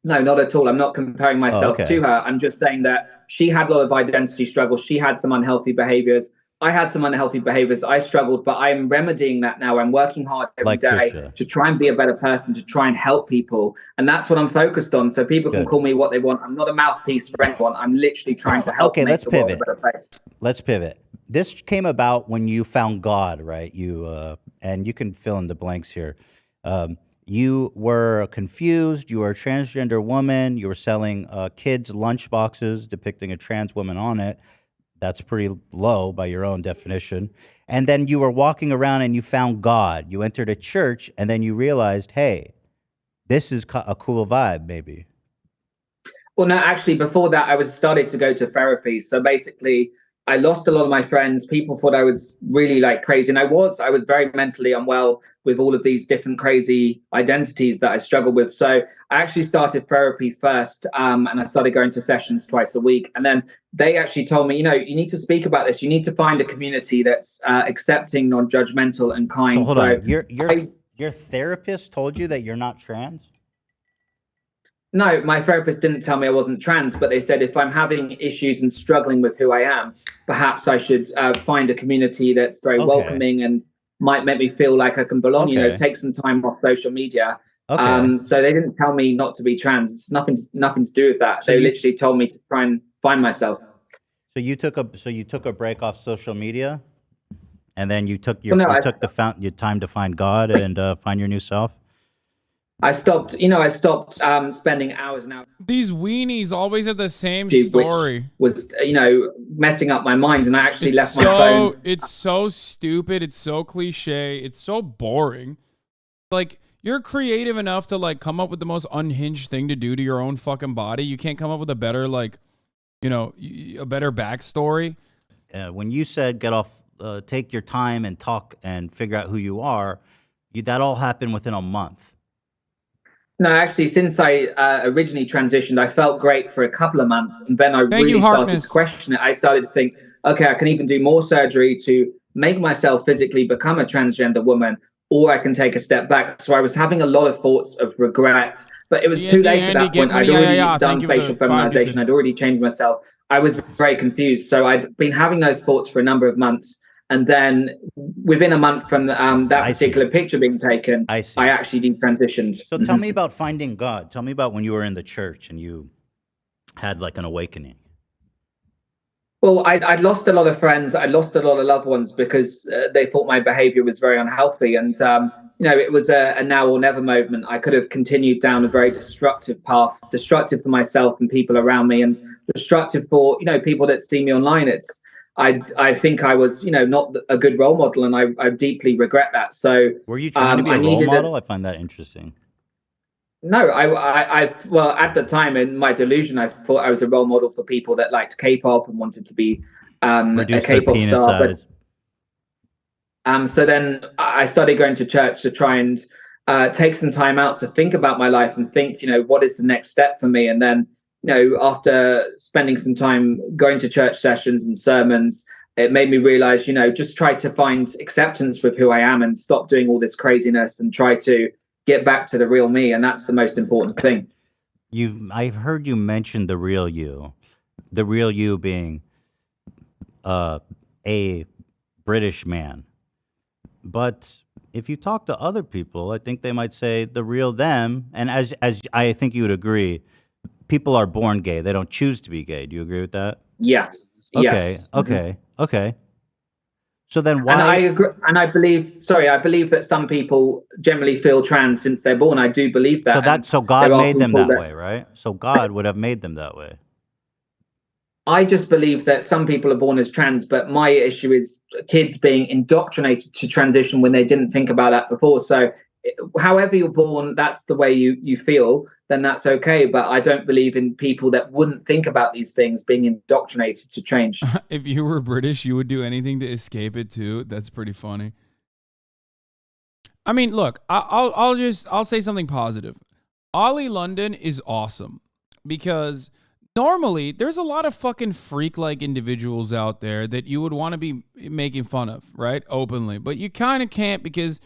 No, not at all. I'm not comparing myself to her. I'm just saying that she had a lot of identity struggles. She had some unhealthy behaviors. I had some unhealthy behaviors. I struggled, but I'm remedying that now. I'm working hard every day to try and be a better person, to try and help people. And that's what I'm focused on. So people can call me what they want. I'm not a mouthpiece for anyone. I'm literally trying to help make the world a better place. Let's pivot. This came about when you found God, right? And you can fill in the blanks here. You were confused. You were a transgender woman. You were selling kids' lunchboxes depicting a trans woman on it. That's pretty low by your own definition. And then you were walking around and you found God. You entered a church and then you realized, hey, this is a cool vibe, maybe. Well, no, actually, before that, I started to go to therapy. So basically, I lost a lot of my friends. People thought I was really crazy. And I was very mentally unwell with all of these different crazy identities that I struggled with. So I actually started therapy first, and I started going to sessions twice a week. And then they actually told me, you need to speak about this. You need to find a community that's accepting, non-judgmental, and kind. So hold on. Your therapist told you that you're not trans? No, my therapist didn't tell me I wasn't trans, but they said if I'm having issues and struggling with who I am, perhaps I should find a community that's very Okay. welcoming and might make me feel like I can belong. Okay. Take some time off social media. Okay. So they didn't tell me not to be trans. It's nothing to do with that. So They you- literally told me to try and find myself. So you took a break off social media, and then you took Well, no, you I- took your time to find God and find your new self. I stopped spending hours and hours, These weenies always have the same which story. was messing up my mind, and I actually It's left my phone. It's so stupid. It's so cliche. It's so boring. Like, you're creative enough to like come up with the most unhinged thing to do to your own fucking body. You can't come up with a better a better backstory. When you said get off, take your time and talk and figure out who you are, that all happened within a month. No, actually, since I originally transitioned, I felt great for a couple of months, and then I Thank you, really started Harkness. to question it. I started to think, okay, I can even do more surgery to make myself physically become a transgender woman, or I can take a step back. So I was having a lot of thoughts of regret, but it was too late at that point. I'd already done facial feminization. I'd already changed myself. I was very confused. So I'd been having those thoughts for a number of months. And then within a month from that particular picture being taken, I actually detransitioned. So tell me about finding God. Tell me about when you were in the church and you had like an awakening. Well, I'd lost a lot of friends. I lost a lot of loved ones because they thought my behavior was very unhealthy. And, it was a now or never moment. I could have continued down a very destructive path, destructive for myself and people around me, and destructive for, people that see me online. I think I was, not a good role model, and I deeply regret that. So were you trying to be a role model? I find that interesting. No, well, at the time in my delusion, I thought I was a role model for people that liked K-pop and wanted to be a K-pop star. So then I started going to church to try and take some time out to think about my life and think, what is the next step for me? And then, after spending some time going to church sessions and sermons, it made me realize, just try to find acceptance with who I am and stop doing all this craziness and try to get back to the real me. And that's the most important thing. I've heard you mention the real you being a British man. But if you talk to other people, I think they might say the real them. And as I think you would agree, people are born gay. They don't choose to be gay. Do you agree with that? Yes. Okay. Yes. Okay. So then why? And I agree, and I believe that some people generally feel trans since they're born. I do believe that. So God made them that way, right? So God would have made them that way. I just believe that some people are born as trans, but my issue is kids being indoctrinated to transition when they didn't think about that before. So however you're born, that's the way you feel, then that's okay. But I don't believe in people that wouldn't think about these things being indoctrinated to change. If you were British, you would do anything to escape it too. That's pretty funny. I mean, look, I'll say something positive. Ollie London is awesome because normally there's a lot of fucking freak-like individuals out there that you would want to be making fun of, right? Openly. But you kind of can't because,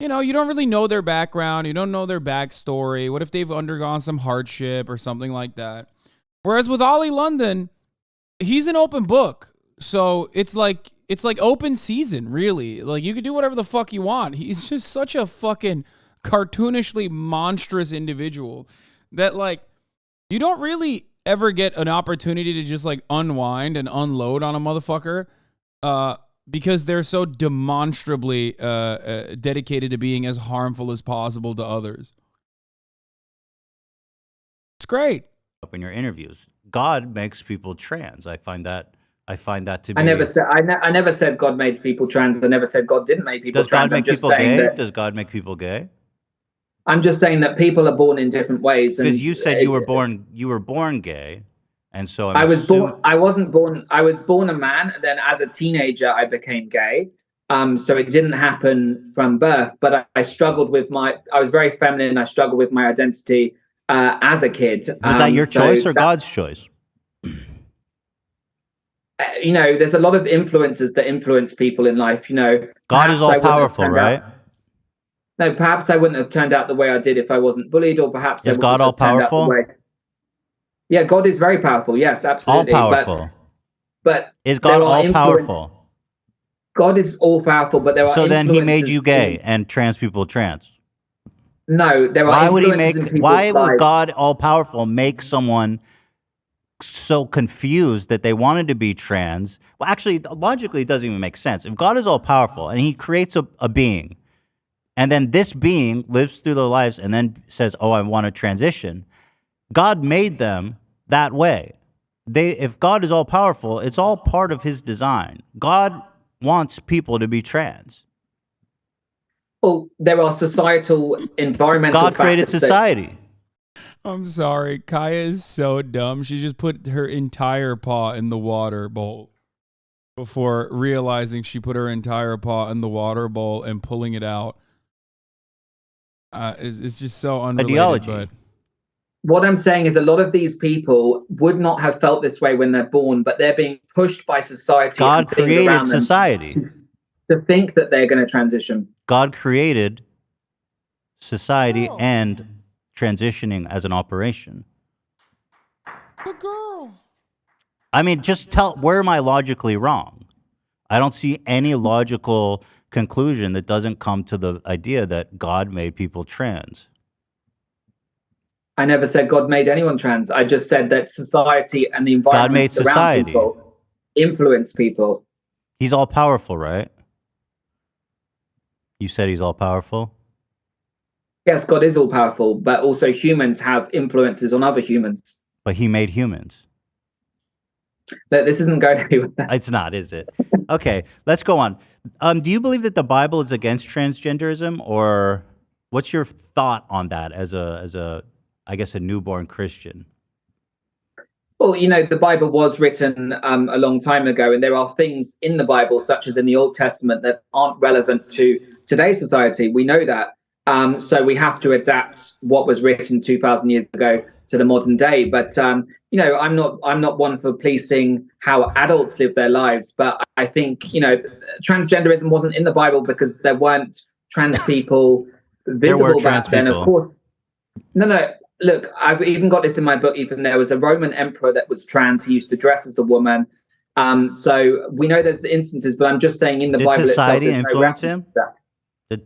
you don't really know their background. You don't know their backstory. What if they've undergone some hardship or something like that? Whereas with Ollie London, he's an open book. So it's like open season, really. Like, you can do whatever the fuck you want. He's just such a fucking cartoonishly monstrous individual that, like, you don't really ever get an opportunity to just, like, unwind and unload on a motherfucker because they're so demonstrably dedicated to being as harmful as possible to others. It's great. Up in your interviews, God makes people trans. I find that to be. I never said God made people trans. I never said God didn't make people trans. Does God make people gay? Does God make people gay? I'm just saying that people are born in different ways. Because you said you were born gay, and so I was born a man, and then as a teenager I became gay. So it didn't happen from birth, but I struggled with I was very feminine. I struggled with my identity as a kid. Was that your choice or God's choice? There's a lot of influences that influence people in life. God is all powerful, right? No, perhaps I wouldn't have turned out the way I did if I wasn't bullied, or perhaps I Is wouldn't God all have turned out the powerful? way. Yeah, God is very powerful. Yes, All absolutely. powerful. But Is there God are all powerful? God is all powerful, but there are So then he made influences you gay and trans people trans. No, there are Why would he influences in make? people's Why would lives. God all powerful make someone so confused that they wanted to be trans? Well, actually, logically, it doesn't even make sense. If God is all powerful and he creates a being, and then this being lives through their lives and then says, oh, I want to transition, God made them that way. If God is all powerful, it's all part of his design. God wants people to be trans. Well, there are societal, environmental God created factors society. I'm sorry. Kaya is so dumb. She just put her entire paw in the water bowl before realizing she put her entire paw in the water bowl and pulling it out. It's just so unrelated. Ideology. But what I'm saying is a lot of these people would not have felt this way when they're born, but they're being pushed by society. God and things created around them society. to think that they're going to transition. God created society and transitioning as an operation. the girl. I mean, just tell, where am I logically wrong? I don't see any logical conclusion that doesn't come to the idea that God made people trans. I never said God made anyone trans. I just said that society and the God made environment around society. people influence people. He's all powerful, right? You said he's all powerful? Yes, God is all powerful, but also humans have influences on other humans. But he made humans. But this isn't going to be with that. It's not, is it? Okay, let's go on. Do you believe that the Bible is against transgenderism, or what's your thought on that as a I guess a newborn Christian? Well, you know, the Bible was written a long time ago, and there are things in the Bible, such as in the Old Testament, that aren't relevant to today's society. We know that. So we have to adapt what was written 2,000 years ago to the modern day. But you know, I'm not one for policing how adults live their lives. But I think, you know, transgenderism wasn't in the Bible because there weren't trans people visible back then. Of course, no. Look, I've even got this in my book. Even there was a Roman emperor that was trans. He used to dress as a woman. So we know there's instances, but I'm just saying in the Bible Did society itself, influence him?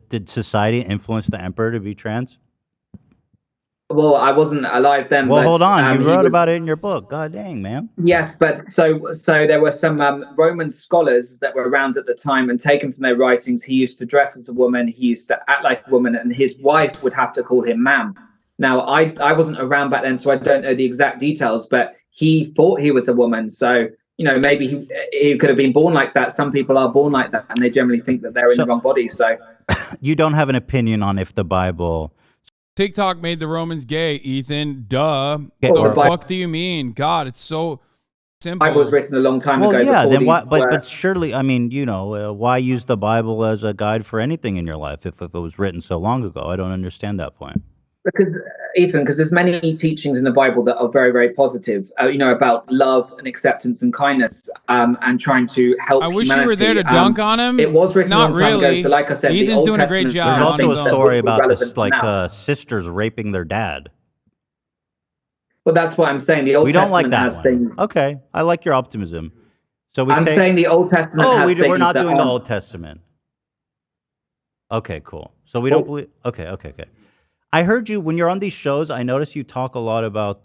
Did society influence the emperor to be trans? Well, I wasn't alive then. Well, but, hold on. You wrote about it in your book. God dang, man. Yes, but so there were some Roman scholars that were around at the time, and taken from their writings, he used to dress as a woman. He used to act like a woman, and his wife would have to call him ma'am. Now, I wasn't around back then, so I don't know the exact details, but he thought he was a woman. So, you know, maybe he could have been born like that. Some people are born like that, and they generally think that they're in the wrong body. So you don't have an opinion on if the Bible... TikTok made the Romans gay, Ethan. Duh. Well, the fuck do you mean? God, it's so simple. The Bible was written a long time ago. Yeah, then why, but but surely, I mean, you know, why use the Bible as a guide for anything in your life if it was written so long ago? I don't understand that point. Because, Ethan, because there's many teachings in the Bible that are very, very positive, you know, about love and acceptance and kindness, and trying to help I wish humanity. you were there to dunk on him. It was written Not a long time really. ago, so like I said, Ethan's the Old doing a great Testament job. There's has also things a that story would be about this, relevant like now. sisters raping their dad. Well, that's what I'm saying. The Old We don't Testament like that has one. things. Okay, I like your optimism. So I'm saying the Old Testament has we're things not that doing the aren't- Old Testament. Okay, cool. So we don't believe... Okay. I heard you, when you're on these shows, I noticed you talk a lot about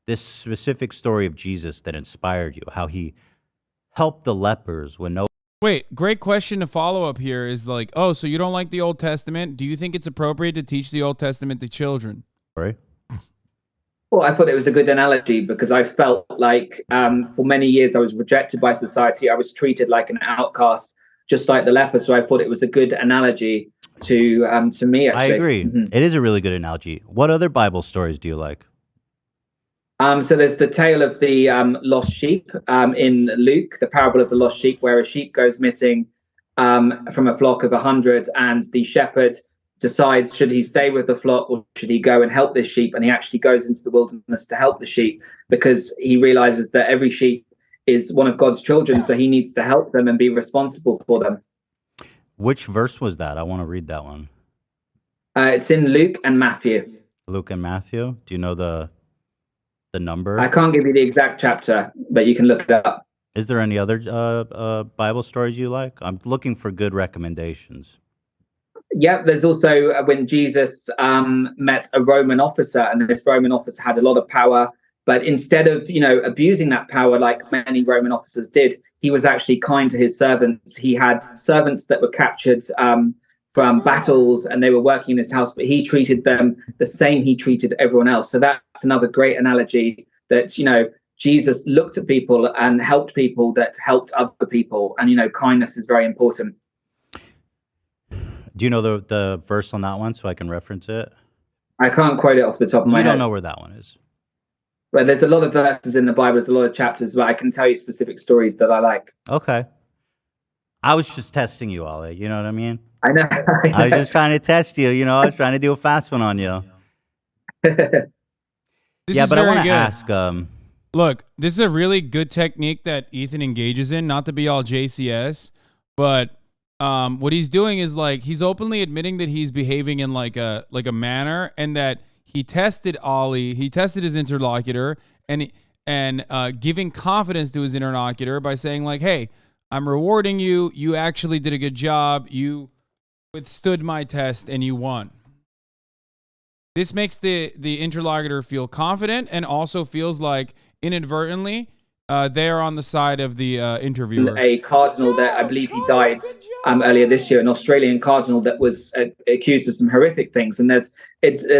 this specific story of Jesus that inspired you, how he helped the lepers when no... Wait, great question to follow up here is like, oh, so you don't like the Old Testament? Do you think it's appropriate to teach the Old Testament to children? Right? Well, I thought it was a good analogy because I felt like for many years I was rejected by society. I was treated like an outcast, just like the leper. So I thought it was a good analogy to me, actually. I agree. Mm-hmm. It is a really good analogy. What other Bible stories do you like? So there's the tale of the lost sheep in Luke, the parable of the lost sheep, where a sheep goes missing from a flock of 100, and the shepherd decides, should he stay with the flock or should he go and help this sheep? And he actually goes into the wilderness to help the sheep because he realizes that every sheep is one of God's children, so he needs to help them and be responsible for them. Which verse was that? I want to read that one. It's in Luke and Matthew. Luke and Matthew. Do you know the number? I can't give you the exact chapter, but you can look it up. Is there any other Bible stories you like? I'm looking for good recommendations. Yeah, there's also when Jesus met a Roman officer, and this Roman officer had a lot of power, but instead of abusing that power like many Roman officers did, he was actually kind to his servants. He had servants that were captured from battles, and they were working in his house, but he treated them the same he treated everyone else. So that's another great analogy that Jesus looked at people and helped people that helped other people, and kindness is very important. Do you know the verse on that one so I can reference it? I can't quote it off the top of my head. You don't know where that one is. Well, there's a lot of verses in the Bible, there's a lot of chapters, but I can tell you specific stories that I like. Okay. I was just testing you, Ollie. You know what I mean? I know. I was just trying to test you. I was trying to do a fast one on you. Yeah, but I want to ask. Look, this is a really good technique that Ethan engages in, not to be all JCS, but what he's doing is like he's openly admitting that he's behaving in like a manner, and that he tested Ollie, he tested his interlocutor, and giving confidence to his interlocutor by saying like, "Hey, I'm rewarding you. You actually did a good job. You withstood my test, and you won." This makes the interlocutor feel confident, and also feels like inadvertently they are on the side of the interviewer. A cardinal that I believe he died earlier this year, an Australian cardinal that was accused of some horrific things, and there's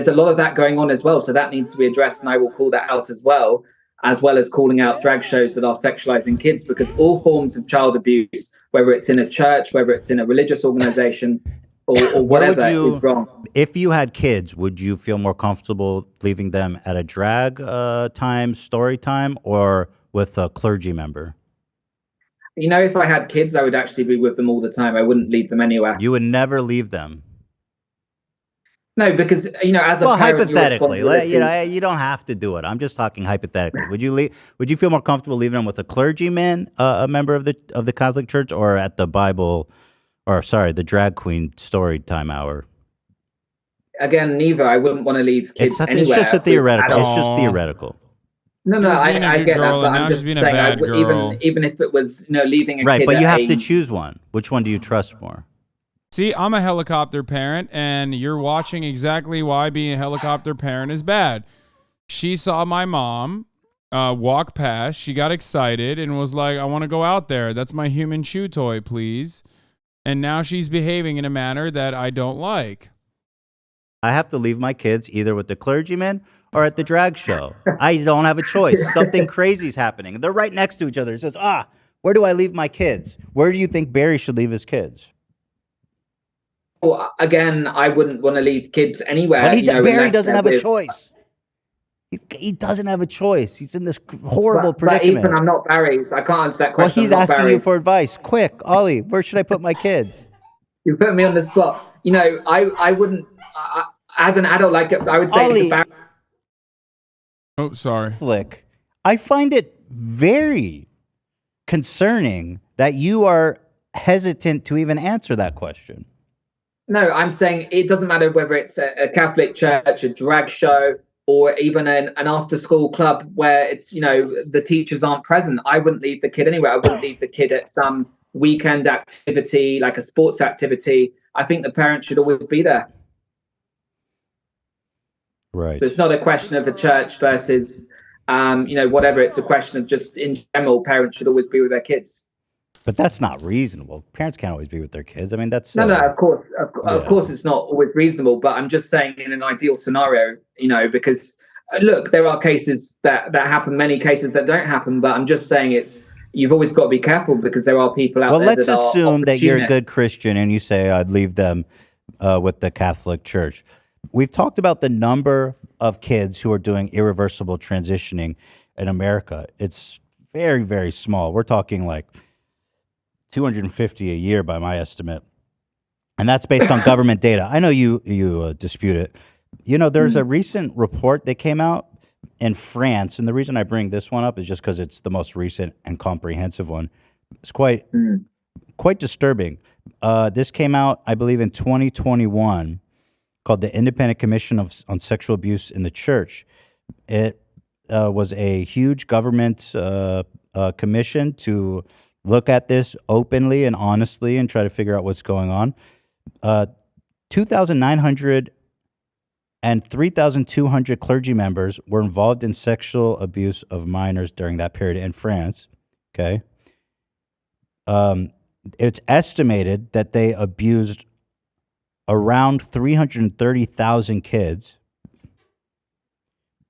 a lot of that going on as well. So that needs to be addressed, and I will call that out as well as calling out drag shows that are sexualizing kids, because all forms of child abuse, whether it's in a church, whether it's in a religious organization, or whatever, is wrong. If you had kids, would you feel more comfortable leaving them at a drag time, story time, or with a clergy member? If I had kids, I would actually be with them all the time. I wouldn't leave them anywhere. You would never leave them? No, because, as a parent, hypothetically, you don't have to do it. I'm just talking hypothetically. Would you feel more comfortable leaving them with a clergyman, a member of the Catholic Church, or at the the drag queen story time hour? Again, neither. I wouldn't want to leave kids anywhere. It's just a theoretical. It's just theoretical. No, I get that, but I'm just saying, even if it was, leaving a kid. Right, but you have to choose one. Which one do you trust more? See, I'm a helicopter parent, and you're watching exactly why being a helicopter parent is bad. She saw my mom walk past. She got excited and was like, "I want to go out there. That's my human chew toy, please." And now she's behaving in a manner that I don't like. I have to leave my kids either with the clergyman or at the drag show. I don't have a choice. Something crazy's happening. They're right next to each other. It says, where do I leave my kids? Where do you think Barry should leave his kids? Well, again, I wouldn't want to leave kids anywhere. But Barry doesn't have a choice. He doesn't have a choice. He's in this horrible predicament. But Ethan, I'm not Barry. I can't answer that question. Well, he's asking you for advice. Quick, Ollie, where should I put my kids? You put me on the spot. I wouldn't, as an adult, I would say Ollie, Barry. Oh, sorry. Flick. I find it very concerning that you are hesitant to even answer that question. No, I'm saying it doesn't matter whether it's a Catholic church, a drag show, or even an after-school club where it's, the teachers aren't present. I wouldn't leave the kid anywhere. I wouldn't leave the kid at some weekend activity, like a sports activity. I think the parent should always be there. Right. So it's not a question of a church versus, whatever. It's a question of just in general, parents should always be with their kids. But that's not reasonable. Parents can't always be with their kids. I mean, that's no, of course, of course, it's not always reasonable. But I'm just saying, in an ideal scenario, because look, there are cases that happen, many cases that don't happen. But I'm just saying you've always got to be careful, because there are people out there. Well, let's assume that you're a good Christian and you say I'd leave them with the Catholic Church. We've talked about the number of kids who are doing irreversible transitioning in America. It's very, very small. We're talking like 250 a year by my estimate. And that's based on government data. I know you dispute it. There's a recent report that came out in France, and the reason I bring this one up is just because it's the most recent and comprehensive one. It's quite disturbing. This came out, I believe, in 2021, called the Independent Commission on Sexual Abuse in the Church. It was a huge government commission to look at this openly and honestly and try to figure out what's going on. 2,900 and 3,200 clergy members were involved in sexual abuse of minors during that period in France. Okay. It's estimated that they abused around 330,000 kids.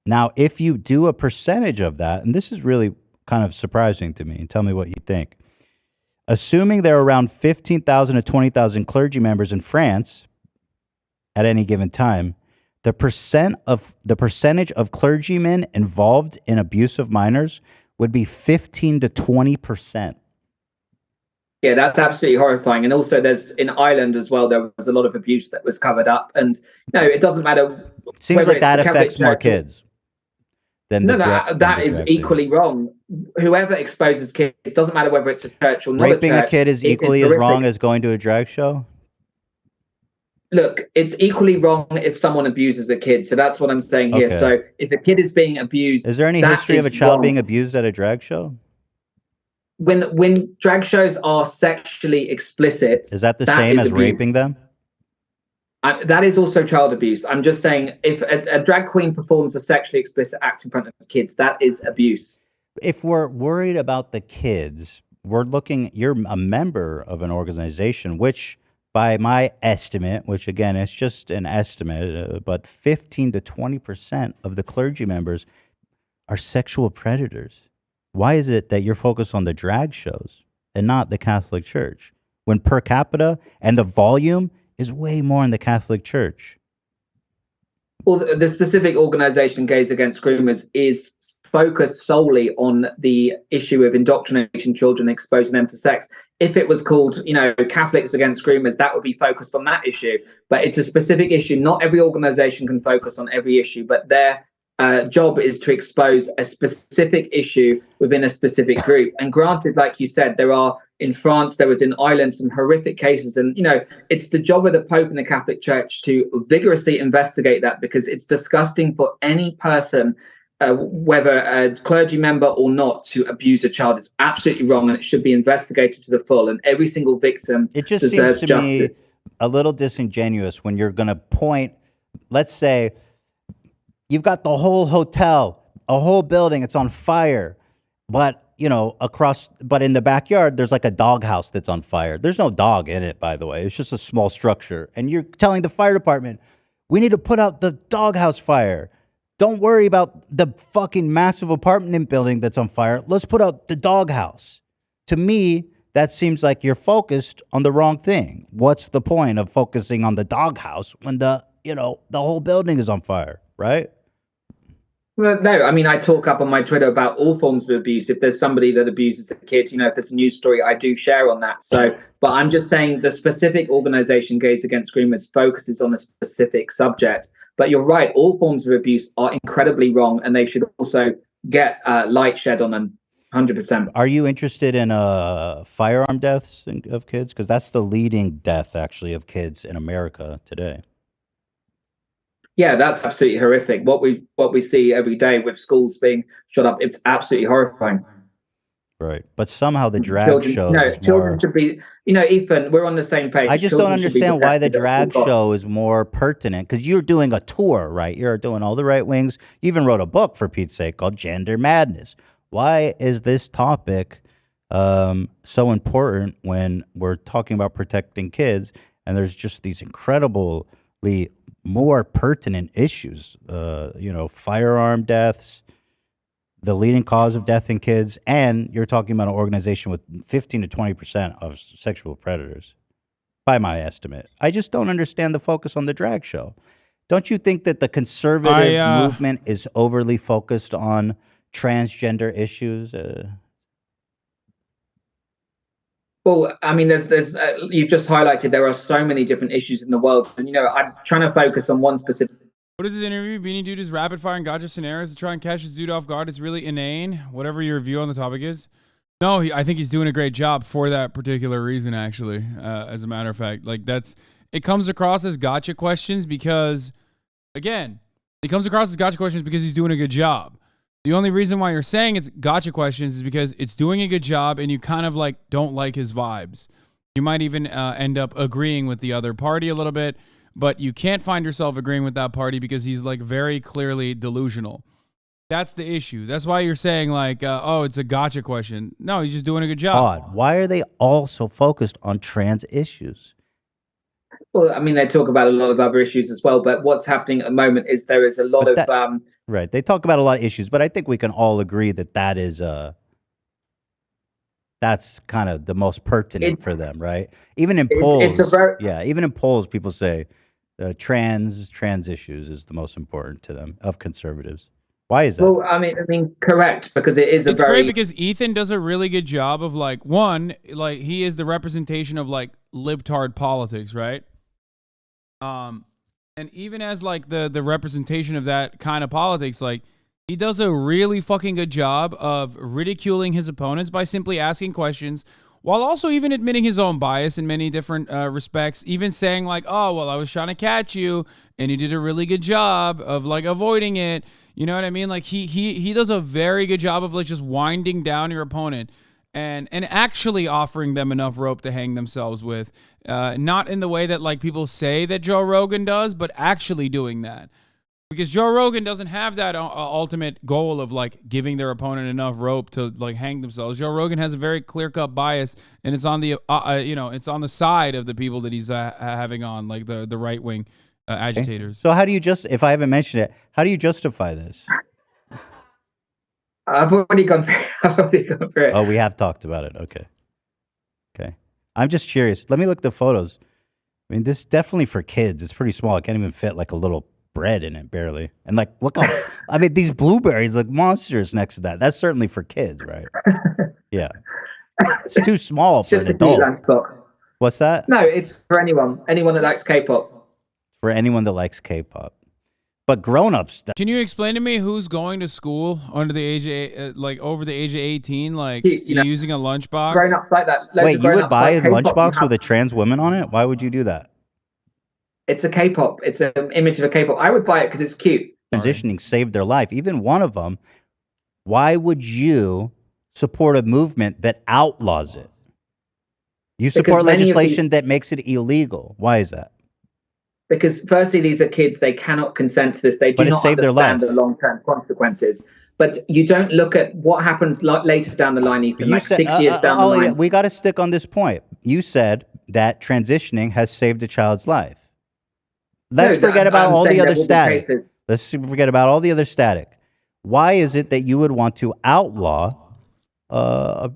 Now, if you do a percentage of that, and this is really kind of surprising to me, and tell me what you think. Assuming there are around 15,000 to 20,000 clergy members in France at any given time, the percentage of clergymen involved in abuse of minors would be 15 to 20%. Yeah, that's absolutely horrifying. And also, there's in Ireland as well. There was a lot of abuse that was covered up, and no, it doesn't matter. Seems like that affects more kids. That is equally wrong. Whoever exposes kids, it doesn't matter whether it's a church or not. Raping a kid is equally as wrong as going to a drag show? Look, it's equally wrong if someone abuses a kid. So that's what I'm saying here. Okay. So if a kid is being abused... Is there any history of a child being abused at a drag show? When drag shows are sexually explicit... Is that the same as raping them? That is also child abuse. I'm just saying, if a drag queen performs a sexually explicit act in front of kids, that is abuse. If we're worried about the kids, we're looking, you're a member of an organization, which by my estimate, which again, it's just an estimate, but 15 to 20% of the clergy members are sexual predators. Why is it that you're focused on the drag shows and not the Catholic Church, when per capita and the volume is way more in the Catholic Church? Well, the specific organization, Gays Against Groomers, is focused solely on the issue of indoctrinating children, exposing them to sex. If it was called, Catholics Against Groomers, that would be focused on that issue. But it's a specific issue. Not every organization can focus on every issue, but their job is to expose a specific issue within a specific group. And granted, like you said, there are, in France, there was in Ireland, some horrific cases. And, it's the job of the Pope and the Catholic Church to vigorously investigate that, because it's disgusting for any person, whether a clergy member or not, to abuse a child. It's absolutely wrong, and it should be investigated to the full. And every single victim deserves justice. It just seems to me a little disingenuous when you're going to point, let's say, you've got the whole hotel, a whole building, it's on fire, but but in the backyard, there's like a doghouse that's on fire. There's no dog in it, by the way. It's just a small structure. And you're telling the fire department, we need to put out the doghouse fire. Don't worry about the fucking massive apartment building that's on fire. Let's put out the doghouse. To me, that seems like you're focused on the wrong thing. What's the point of focusing on the doghouse when the whole building is on fire, right? Well, no, I talk up on my Twitter about all forms of abuse. If there's somebody that abuses a kid, if there's a news story, I do share on that. So, but I'm just saying the specific organization, Gays Against Groomers, focuses on a specific subject. But you're right, all forms of abuse are incredibly wrong, and they should also get light shed on them, 100%. Are you interested in firearm deaths of kids? Because that's the leading death, actually, of kids in America today. Yeah, that's absolutely horrific. What we see every day with schools being shut up, it's absolutely horrifying. Right. But somehow the drag show children should be, Ethan, we're on the same page. I just don't understand why the drag show is more pertinent, because you're doing a tour, right? You're doing all the right wings. You even wrote a book, for Pete's sake, called Gender Madness. Why is this topic so important when we're talking about protecting kids, and there's just these incredibly more pertinent issues, firearm deaths, the leading cause of death in kids, and you're talking about an organization with 15 to 20% of sexual predators, by my estimate. I just don't understand the focus on the drag show. Don't you think that the conservative movement is overly focused on transgender issues? Well, there's you've just highlighted there are so many different issues in the world, and I'm trying to focus on one specific. What is this interview? Beanie Dude is rapid fire and gotcha scenarios to try and catch this dude off guard. It's really inane. Whatever your view on the topic is. No, I think he's doing a great job for that particular reason, actually. As a matter of fact, like it comes across as gotcha questions because, again, it comes across as gotcha questions because he's doing a good job. The only reason why you're saying it's gotcha questions is because it's doing a good job and you kind of like don't like his vibes. You might even end up agreeing with the other party a little bit, but you can't find yourself agreeing with that party because he's like very clearly delusional. That's the issue. That's why you're saying like, oh, it's a gotcha question. No, he's just doing a good job. Odd. Why are they all so focused on trans issues? Well, I mean, they talk about a lot of other issues as well, but what's happening at the moment is there is a lot of right. They talk about a lot of issues, but I think we can all agree that that's kind of the most pertinent for them, right? Even in polls, even in polls, people say trans issues is the most important to them of conservatives. Why is that? Well, I mean, correct, because it's great because Ethan does a really good job of like, one, like he is the representation of like libtard politics, right? And even as like the representation of that kind of politics, like he does a really fucking good job of ridiculing his opponents by simply asking questions while also even admitting his own bias in many different respects, even saying like, oh, well, I was trying to catch you and you did a really good job of like avoiding it. You know what I mean? Like he does a very good job of like just winding down your opponent and actually offering them enough rope to hang themselves with. Not in the way that like people say that Joe Rogan does, but actually doing that. Because Joe Rogan doesn't have that ultimate goal of like giving their opponent enough rope to like hang themselves. Joe Rogan has a very clear-cut bias, and it's on the it's on the side of the people that he's having on, like the right-wing agitators. So how do you if I haven't mentioned it, how do you justify this? I've already gone through it. Oh, we have talked about it. Okay. I'm just curious. Let me look at the photos. I mean, this is definitely for kids. It's pretty small. It can't even fit like a little bread in it, barely. And like, look how, I mean, these blueberries look monsters next to that. That's certainly for kids, right? Yeah. It's too small for an adult. What's that? No, it's for anyone that likes K-pop. For anyone that likes K-pop. But grown-ups. Can you explain to me who's going to school under the age of, like over the age of 18, like using a lunchbox? Grown-ups like that. Wait, you would buy a lunchbox with a trans woman on it? Why would you do that? It's a K-pop. It's an image of a K-pop. I would buy it because it's cute. Transitioning saved their life. Even one of them. Why would you support a movement that outlaws it? You support legislation that makes it illegal. Why is that? Because firstly, these are kids. They cannot consent to this. They do not understand the long-term consequences. But you don't look at what happens later down the line, Ethan, like 6 years down the line. We got to stick on this point. You said that transitioning has saved a child's life. Let's forget about all the other static. Let's forget about all the other static. Why is it that you would want to outlaw a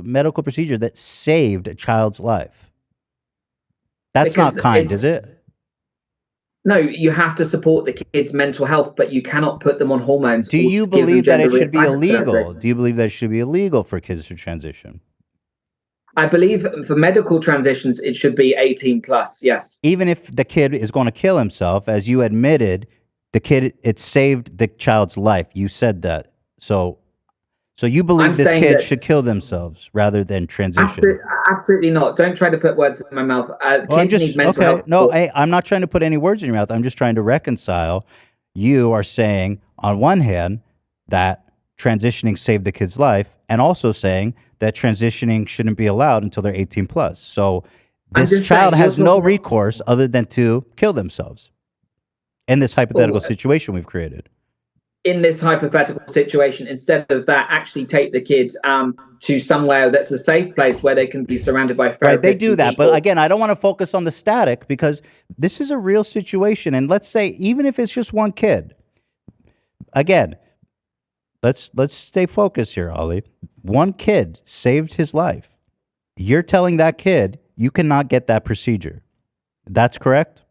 medical procedure that saved a child's life? That's not kind, is it? No, you have to support the kids' mental health, but you cannot put them on hormones. Do you believe that it should be illegal? Do you believe that it should be illegal for kids to transition? I believe for medical transitions, it should be 18 plus, yes. Even if the kid is going to kill himself, as you admitted, it saved the child's life. You said that. So you believe this kid should kill themselves rather than transition? Absolutely not. Don't try to put words in my mouth. Kids need mental health. No, I'm not trying to put any words in your mouth. I'm just trying to reconcile. You are saying, on one hand, that transitioning saved the kid's life, and also saying that transitioning shouldn't be allowed until they're 18 plus. So this child has no recourse other than to kill themselves in this hypothetical situation we've created. In this hypothetical situation, instead of that, actually take the kids to somewhere that's a safe place where they can be surrounded by therapists. Right, they do that. But again, I don't want to focus on the static because this is a real situation. And let's say, even if it's just one kid, again, let's stay focused here, Ollie. One kid saved his life. You're telling that kid you cannot get that procedure. That's correct?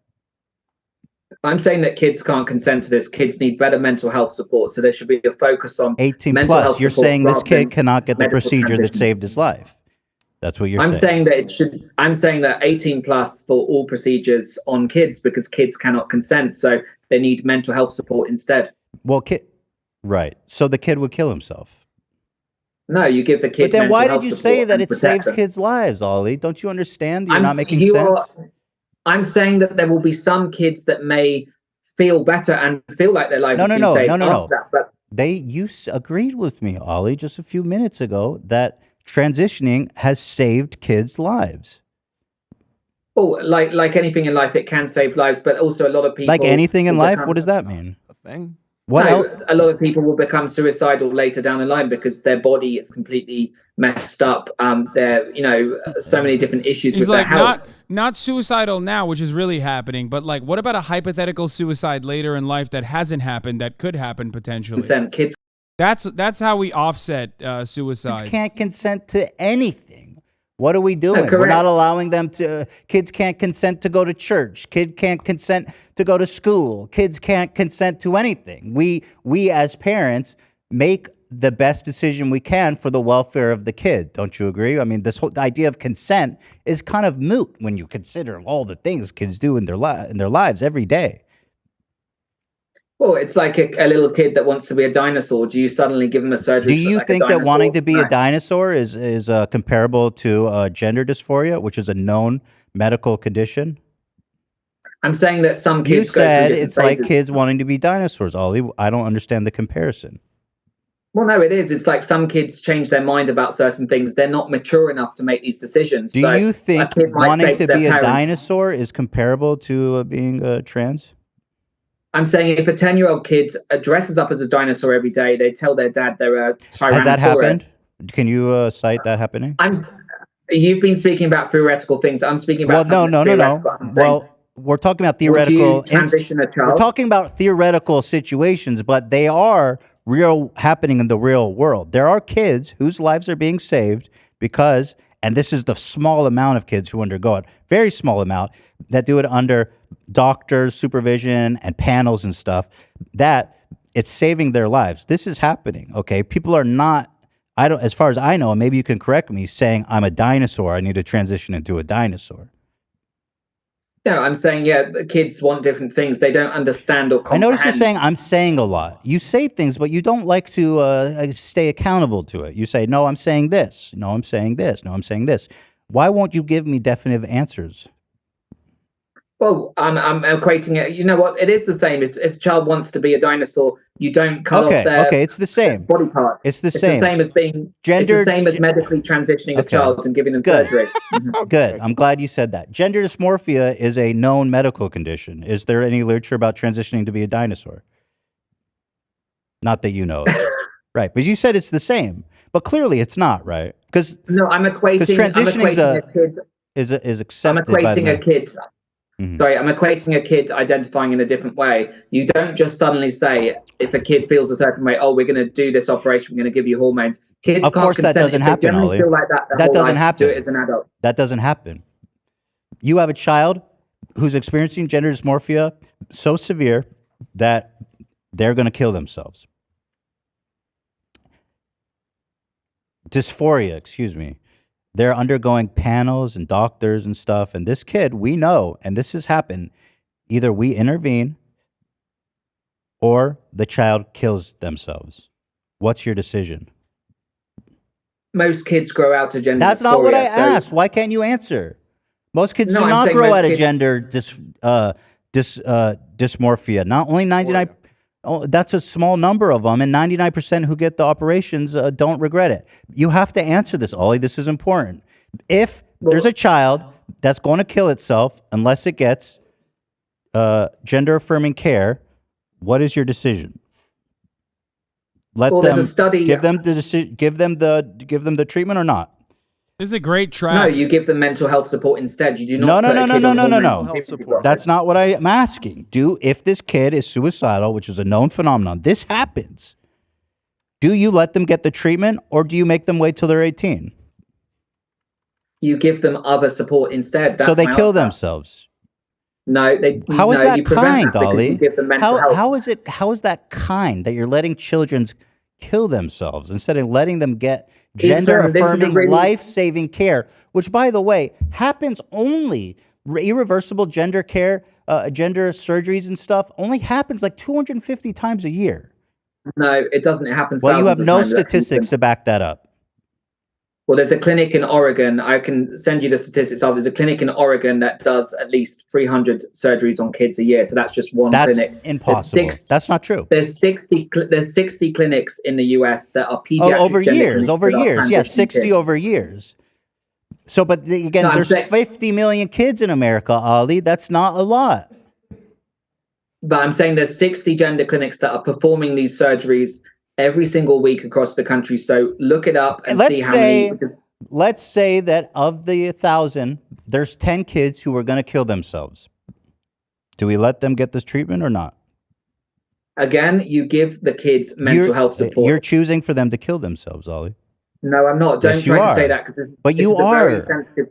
I'm saying that kids can't consent to this. Kids need better mental health support, so there should be a focus on 18 plus. You're saying this kid cannot get the procedure that saved his life. That's what you're saying. I'm saying that 18 plus for all procedures on kids because kids cannot consent, so they need mental health support instead. Well, right. So the kid would kill himself. No, you give the But kids then mental why health did you support say that and it protect saves them. kids' lives, Ollie? Don't you understand? You're not making you are, sense. I'm saying that there will be some kids that may feel better and feel like their life No, has no, been no, saved no, no, after no. that. But You agreed with me, Ollie, just a few minutes ago that transitioning has saved kids' lives. like anything in life, it can save lives. But also, a lot of people Like anything in will life, become, what does that mean? A thing. What no, else? a lot of people will become suicidal later down the line because their body is completely messed up. There, so many different issues He's with their like, health. not suicidal now, which is really happening, but like, what about a hypothetical suicide later in life that hasn't happened that could happen potentially? Consent. Kids That's how we offset suicides. Kids can't consent to anything. What are we doing? We're correct. not allowing them to. Kids can't consent to go to church. Kid can't consent to go to school. Kids can't consent to anything. We as parents make the best decision we can for the welfare of the kid. Don't you agree? I mean, this whole idea of consent is kind of moot when you consider all the things kids do in their lives every day. Well, it's like a little kid that wants to be a dinosaur. Do you suddenly give them a surgery? Do you like think a that wanting to be No. a dinosaur is comparable to gender dysphoria, which is a known medical condition? I'm saying that some You kids go through said different it's like phases. kids wanting to be dinosaurs, Ollie. I don't understand the comparison. Well, no, it is. It's like some kids change their mind about certain things. They're not mature enough to make these decisions. Do So you think a kid might wanting say to their be a parents, dinosaur is comparable to being trans? I'm saying if a 10-year-old kid dresses up as a dinosaur every day, they tell their dad they're a Tyrannosaurus. Has that happened? Can you cite that happening? You've been speaking about theoretical things. I'm speaking about Well, no. theoretical. Well, we're talking about Would you theoretical. transition a child? We're talking about theoretical situations, but they are real happening in the real world. There are kids whose lives are being saved because, and this is the small amount of kids who undergo it, very small amount, that do it under doctors' supervision and panels and stuff, that it's saving their lives. This is happening, okay? People are not, as far as I know, and maybe you can correct me, saying I'm a dinosaur, I need to transition into a dinosaur. No, I'm saying, kids want different things. They don't understand or comprehend. I notice you're saying I'm saying a lot. You say things, but you don't like to stay accountable to it. You say, no, I'm saying this. No, I'm saying this. No, I'm saying this. Why won't you give me definitive answers? Well, I'm equating it. You know what? It is the same. If a child wants to be a dinosaur, you don't cut off their it's the same body parts. It's the It's same. the same as being Gender. It's the same as medically transitioning a child and giving them Good. surgery. Good. I'm glad you said that. Gender dysmorphia is a known medical condition. Is there any literature about transitioning to be a dinosaur? Not that you know of. Right. But you said it's the same. But clearly it's not, right? Because no, I'm equating transitioning a kid. is accepted. I'm equating a kid. Mm-hmm. Sorry, I'm equating a kid identifying in a different way. You don't just suddenly say, if a kid feels a certain way, oh, we're going to do this operation, we're going to give you hormones. Kids Of can't course that consent. doesn't If they happen, generally Ollie. feel like that That doesn't happen. Do it as an adult. That doesn't happen. You have a child who's experiencing gender dysmorphia so severe that they're going to kill themselves. Dysphoria, excuse me. They're undergoing panels and doctors and stuff. And this kid, we know, and this has happened, either we intervene or the child kills themselves. What's your decision? Most kids grow out of gender That's dysphoria. not what I asked. Why can't you answer? Most kids do I'm not saying grow most out of kids- gender dysmorphia. Not only 99. Oh, that's a small number of them, and 99% who get the operations don't regret it. You have to answer this, Ollie. This is important. If there's a child that's going to kill itself unless it gets gender-affirming care, what is your decision? Let Well, them there's a study. give them the treatment or not? This is a great trap. No, you give them mental health support instead. You do No, not. no, put a no, no, kid no, on no, no, hormones no. and give them That's not what I'm asking. If this kid is suicidal, which is a known phenomenon, this happens. Do you let them get the treatment, or do you make them wait till they're 18? You give them other support instead. That's So they my kill answer. themselves. No, How is that you prevent kind, that because Ollie? you give them mental health. How is that kind that you're letting children kill themselves instead of letting them get gender-affirming, life-saving care, which, by the way, happens only irreversible gender care, gender surgeries and stuff, only happens like 250 times a year. No, it doesn't. It happens. Well, you have thousands of no times. statistics to back that up. Well, there's a clinic in Oregon. I can send you the statistics of. There's a clinic in Oregon that does at least 300 surgeries on kids a year. So that's just one clinic. That's impossible. That's not true. There's 60 clinics in the US that are pediatric. Over years. Yes, 60 kids. over years. So, but again, No, there's 50 million kids in America, Ali. That's not a lot. But I'm saying there's 60 gender clinics that are performing these surgeries every single week across the country. So look it up and see how many. Let's say that of the 1,000, there's 10 kids who are going to kill themselves. Do we let them get this treatment or not? Again, you give the kids mental health support. You're choosing for them to kill themselves, Ollie. No, I'm not. Don't try to say that, because but you are.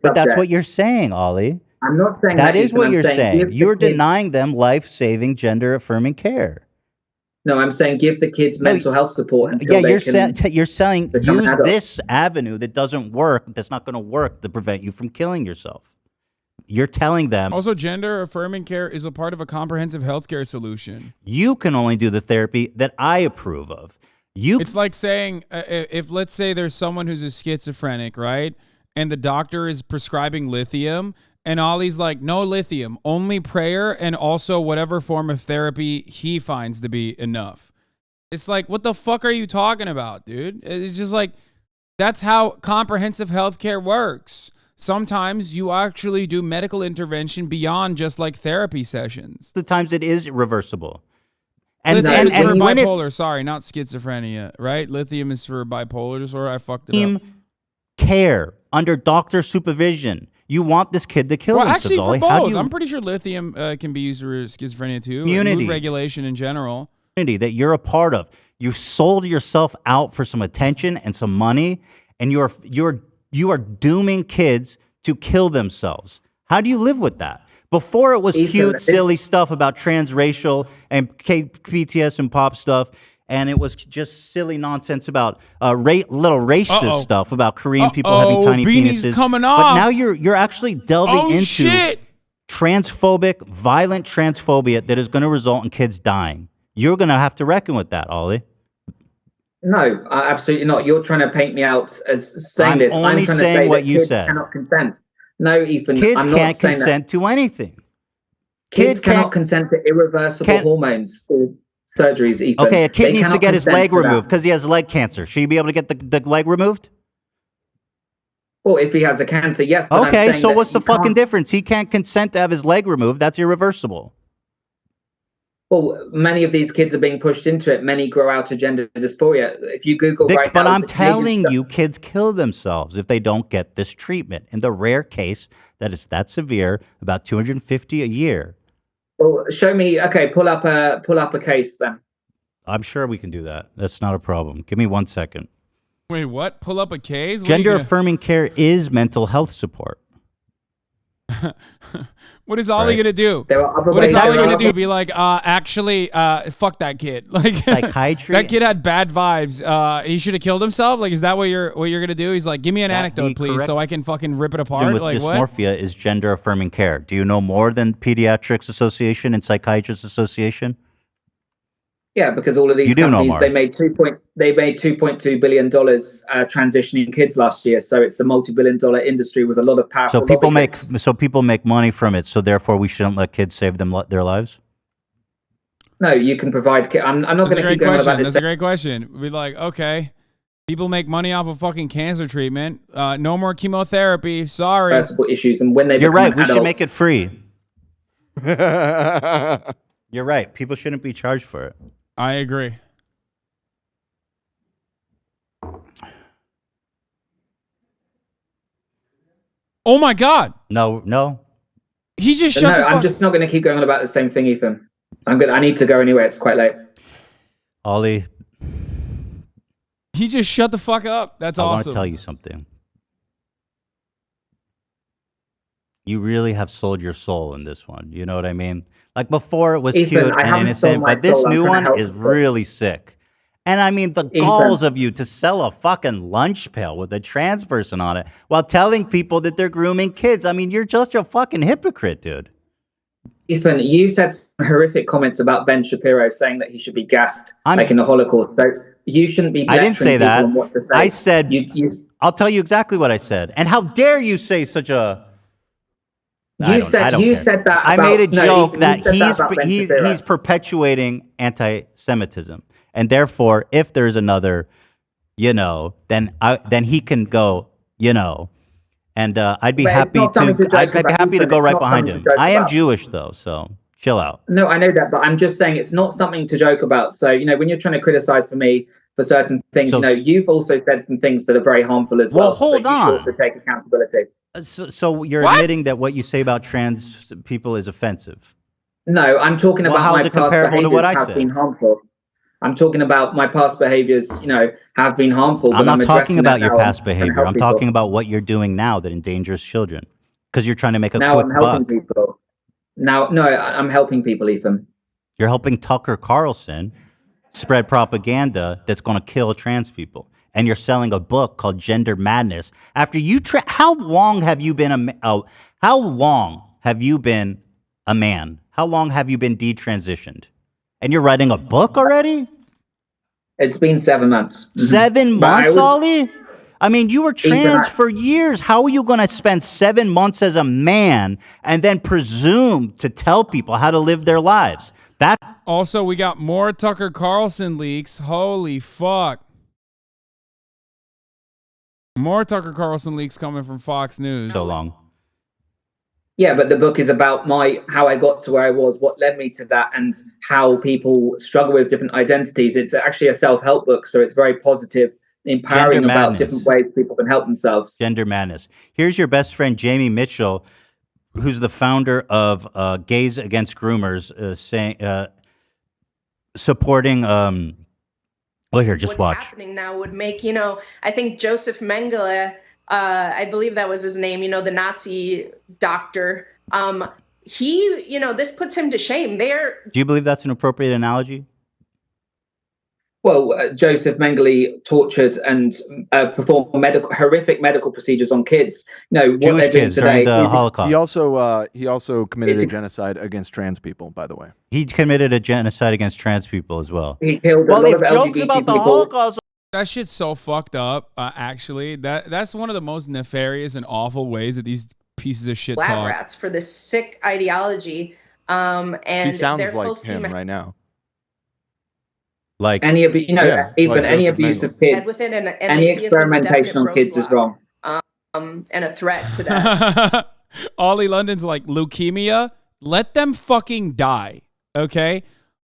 But that's what you're saying, Ollie. I'm not saying that is what you're saying. You're denying them life-saving, gender-affirming care. No, I'm saying give the kids mental health support. Yeah, you're saying use this avenue that doesn't work, that's not going to work to prevent you from killing yourself. You're telling them. Also, gender-affirming care is a part of a comprehensive healthcare solution. You can only do the therapy that I approve of. It's like saying, if let's say there's someone who's a schizophrenic, right? And the doctor is prescribing lithium, and Ollie's like, no lithium, only prayer, and also whatever form of therapy he finds to be enough. It's like, what the fuck are you talking about, dude? It's just like, that's how comprehensive healthcare works. Sometimes you actually do medical intervention beyond just like therapy sessions. The times it is reversible. And lithium is for bipolar, sorry, not schizophrenia, right? Lithium is for bipolar disorder. I fucked it up. Care under doctor supervision. You want this kid to kill themselves. Actually, for both. I'm pretty sure lithium can be used for schizophrenia too. Mood regulation in general. That you're a part of. You sold yourself out for some attention and some money, and you are dooming kids to kill themselves. How do you live with that? Before it was cute, silly stuff about transracial and PTS and pop stuff, and it was just silly nonsense about little racist stuff about Korean people having tiny penises. Coming off. But now you're actually delving into transphobic, violent transphobia that is going to result in kids dying. You're going to have to reckon with that, Ollie. No, absolutely not. You're trying to paint me out as saying this. I'm only saying what you said. Cannot consent. No, Ethan. Kids I'm not can't saying consent to anything. Kids cannot consent to irreversible hormones or surgeries, Ethan. Okay, a kid needs to get his leg removed because he has leg cancer. Should he be able to get the leg removed? Well, if he has a cancer, yes. Okay, so what's the fucking difference? He can't consent to have his leg removed. That's irreversible. Well, many of these kids are being pushed into it. Many grow out of gender dysphoria. If you Google right now... But I'm telling you, kids kill themselves if they don't get this treatment. In the rare case that it's that severe, about 250 a year. Well, show me... Okay, pull up a case then. I'm sure we can do that. That's not a problem. Give me 1 second. Wait, what? Pull up a case? Gender-affirming care is mental health support. What is Ollie gonna do? What is Ollie gonna do? Be like, actually, fuck that kid. Like, psychiatry. That kid had bad vibes. He should have killed himself. Like, is that what you're gonna do? He's like, give me an anecdote, please, so I can fucking rip it apart. With like, dysmorphia what? Is gender affirming care. Do you know more than Pediatrics Association and Psychiatrists Association? Yeah, because all of these companies, they made $2.2 billion transitioning kids last year. So it's a multi-billion-dollar industry with a lot of power. So people make money from it. So therefore, we shouldn't let kids save their lives. No, you can provide. I'm not going to keep going about this. That's a great question. We'd like, okay, people make money off of fucking cancer treatment. No more chemotherapy. Sorry. Reversible issues, and when they you're right. We adults, should make it free. You're right. People shouldn't be charged for it. I agree. Oh my God! No. He just shut the fuck. I'm just not going to keep going on about the same thing, Ethan. I need to go anyway. It's quite late. Ollie. He just shut the fuck up. That's awesome. I want to tell you something. You really have sold your soul in this one. You know what I mean? Like before it was Ethan, cute and innocent, but this new one is really sick. And I mean, the balls of you to sell a fucking lunch pail with a trans person on it while telling people that they're grooming kids. I mean, you're just a fucking hypocrite, dude. Ethan, you said some horrific comments about Ben Shapiro saying that he should be gassed like in the Holocaust. So you shouldn't be. I didn't say that. I said I'll tell you exactly what I said. And how dare you say such a... I don't care. said that. I made a joke Ethan, that you said that about Ben Shapiro. he's perpetuating anti-Semitism, and therefore, if there's another, then he can go, and I'd be But it's happy not something to joke about. happy to Ethan, go it's right not behind something him. to joke I am about. Jewish though, so chill out. No, I know that, but I'm just saying it's not something to joke about. So, when you're trying to criticize for me for certain things, So- you've also said some things that are very harmful as well. Well, hold so you should on. also take accountability. So you're What? admitting that what you say about trans people is offensive. No, I'm talking Well, about how my is it past comparable to behaviors what I have said? been harmful. I'm talking about my past behaviors, have been harmful. I'm but not talking addressing about that your now past and behavior. help I'm people. talking about what you're doing now that endangers children because you're trying to make a Now quick I'm helping buck. people. Now, no, I'm helping people, Ethan. You're helping Tucker Carlson spread propaganda that's going to kill trans people. And you're selling a book called Gender Madness. After you how long have you been how long have you been a man? How long have you been detransitioned? And you're writing a book already? It's been 7 months. 7 But I months, would- Ollie? I mean, you were trans I- for years. How are you going to spend 7 months as a man and then presume to tell people how to live their lives? That Also, we got more Tucker Carlson leaks. Holy fuck. More Tucker Carlson leaks coming from Fox News. so long. Yeah, but the book is about how I got to where I was, what led me to that, and how people struggle with different identities. It's actually a self-help book, so it's very positive, empowering Gender about Madness. different ways people can help themselves. Gender Madness. Here's your best friend, Jamie Mitchell, who's the founder of Gays Against Groomers, supporting... well, here, just what's watch. happening now would make, I think Joseph Mengele, I believe that was his name, the Nazi doctor. This puts him to shame. Do you believe that's an appropriate analogy? Well, Joseph Mengele tortured and performed horrific medical procedures on kids. What Jewish they're doing kids today. during the Holocaust. He also committed Is a it- genocide against trans people, by the way. He committed a genocide against trans people as well. He killed Well, a lot if of jokes LGBT about the people. Holocaust... That shit's so fucked up, actually. That's one of the most nefarious and awful ways that these pieces of shit lab talk. rats for this sick ideology. And She sounds they're full like steam him right now. Like, Any abuse, Yeah, even like any Joseph abuse Mengele. of ahead kids, with it, and any they see us as a experimentation definite on kids is roadblock, wrong. and a threat to that. Ollie London's like, leukemia, let them fucking die, okay?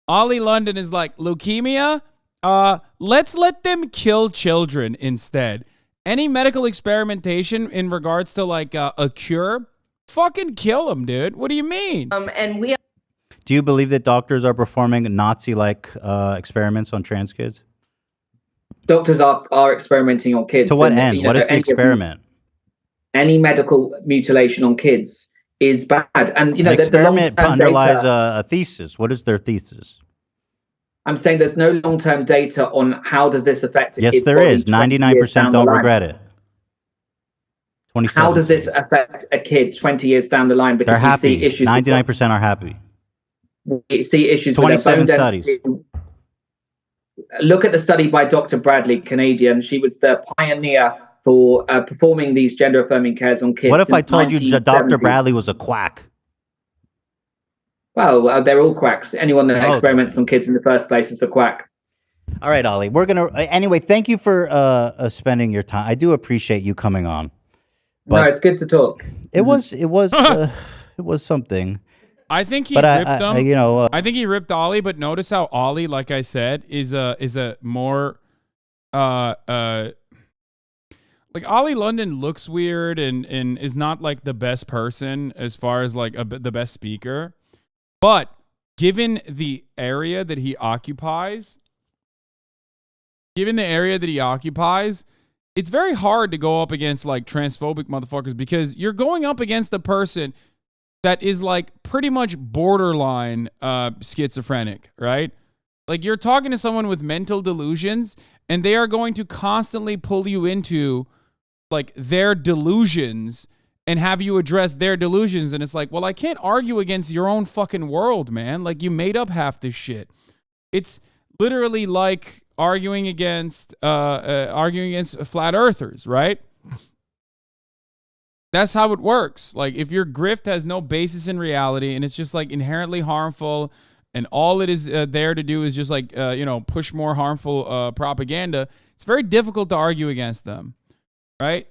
Ollie London is like, leukemia, let's let them kill children instead. Any medical experimentation in regards to like a cure, fucking kill them, dude. What do you mean? And we do you believe that doctors are performing Nazi-like experiments on trans kids? Doctors are experimenting on kids. To what and, end? What is the experiment? Any medical mutilation on kids is bad. And, An the experiment long-term underlies data, a thesis. What is their thesis? I'm saying there's no long-term data on how does this affect a Yes, kid's there body is. 20 years 99% down the don't line. regret it. 27. How does this affect a kid 20 years down the line? Because They're happy. we see issues. 99% are happy. We see issues with their 27 bone studies. density. Look at the study by Dr. Bradley, Canadian. She was the pioneer for performing these gender-affirming cares on kids. What if I since told you Dr. 1970. Bradley was a quack? Well, they're all quacks. Anyone that Oh. experiments on kids in the first place is a quack. All right, Ollie. We're gonna anyway. Thank you for spending your time. I do appreciate you coming on. No, But it's good to talk. it was something. I think he But ripped I them. I think he ripped Ollie, but notice how Ollie, like I said, is a more like Ollie London looks weird and is not like the best person as far as like the best speaker. But given the area that he occupies, it's very hard to go up against like transphobic motherfuckers because you're going up against a person that is like pretty much borderline schizophrenic, right? Like you're talking to someone with mental delusions and they are going to constantly pull you into like their delusions and have you address their delusions. And it's like, well, I can't argue against your own fucking world, man. Like you made up half this shit. It's literally like arguing against flat earthers, right? That's how it works. Like, if your grift has no basis in reality and it's just like inherently harmful, and all it is there to do is just like push more harmful propaganda, it's very difficult to argue against them, right?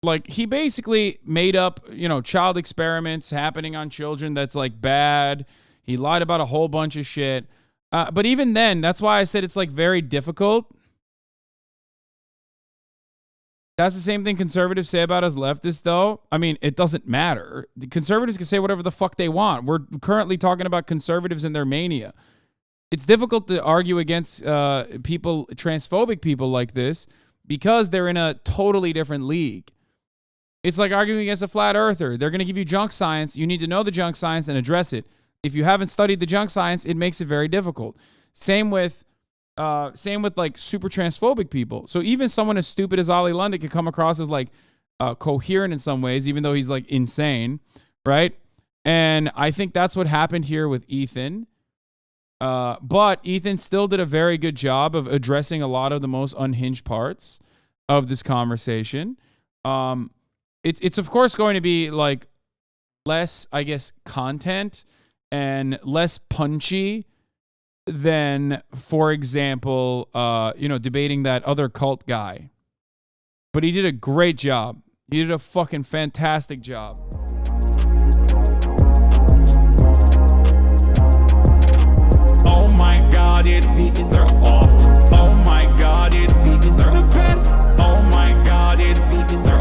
Like, he basically made up, child experiments happening on children that's like bad. He lied about a whole bunch of shit. But even then, that's why I said it's like very difficult. That's the same thing conservatives say about us leftists, though. I mean, it doesn't matter. The conservatives can say whatever the fuck they want. We're currently talking about conservatives and their mania. It's difficult to argue against transphobic people like this, because they're in a totally different league. It's like arguing against a flat earther. They're going to give you junk science. You need to know the junk science and address it. If you haven't studied the junk science, it makes it very difficult. Same with like super transphobic people. So even someone as stupid as Ollie London could come across as like coherent in some ways, even though he's like insane, right? And I think that's what happened here with Ethan. But Ethan still did a very good job of addressing a lot of the most unhinged parts of this conversation. It's of course going to be like less, I guess, content and less punchy than, for example, debating that other cult guy. But he did a great job. He did a fucking fantastic job. Oh my God, vegans are awesome. Oh my God, vegans are the best. Oh my God, vegans are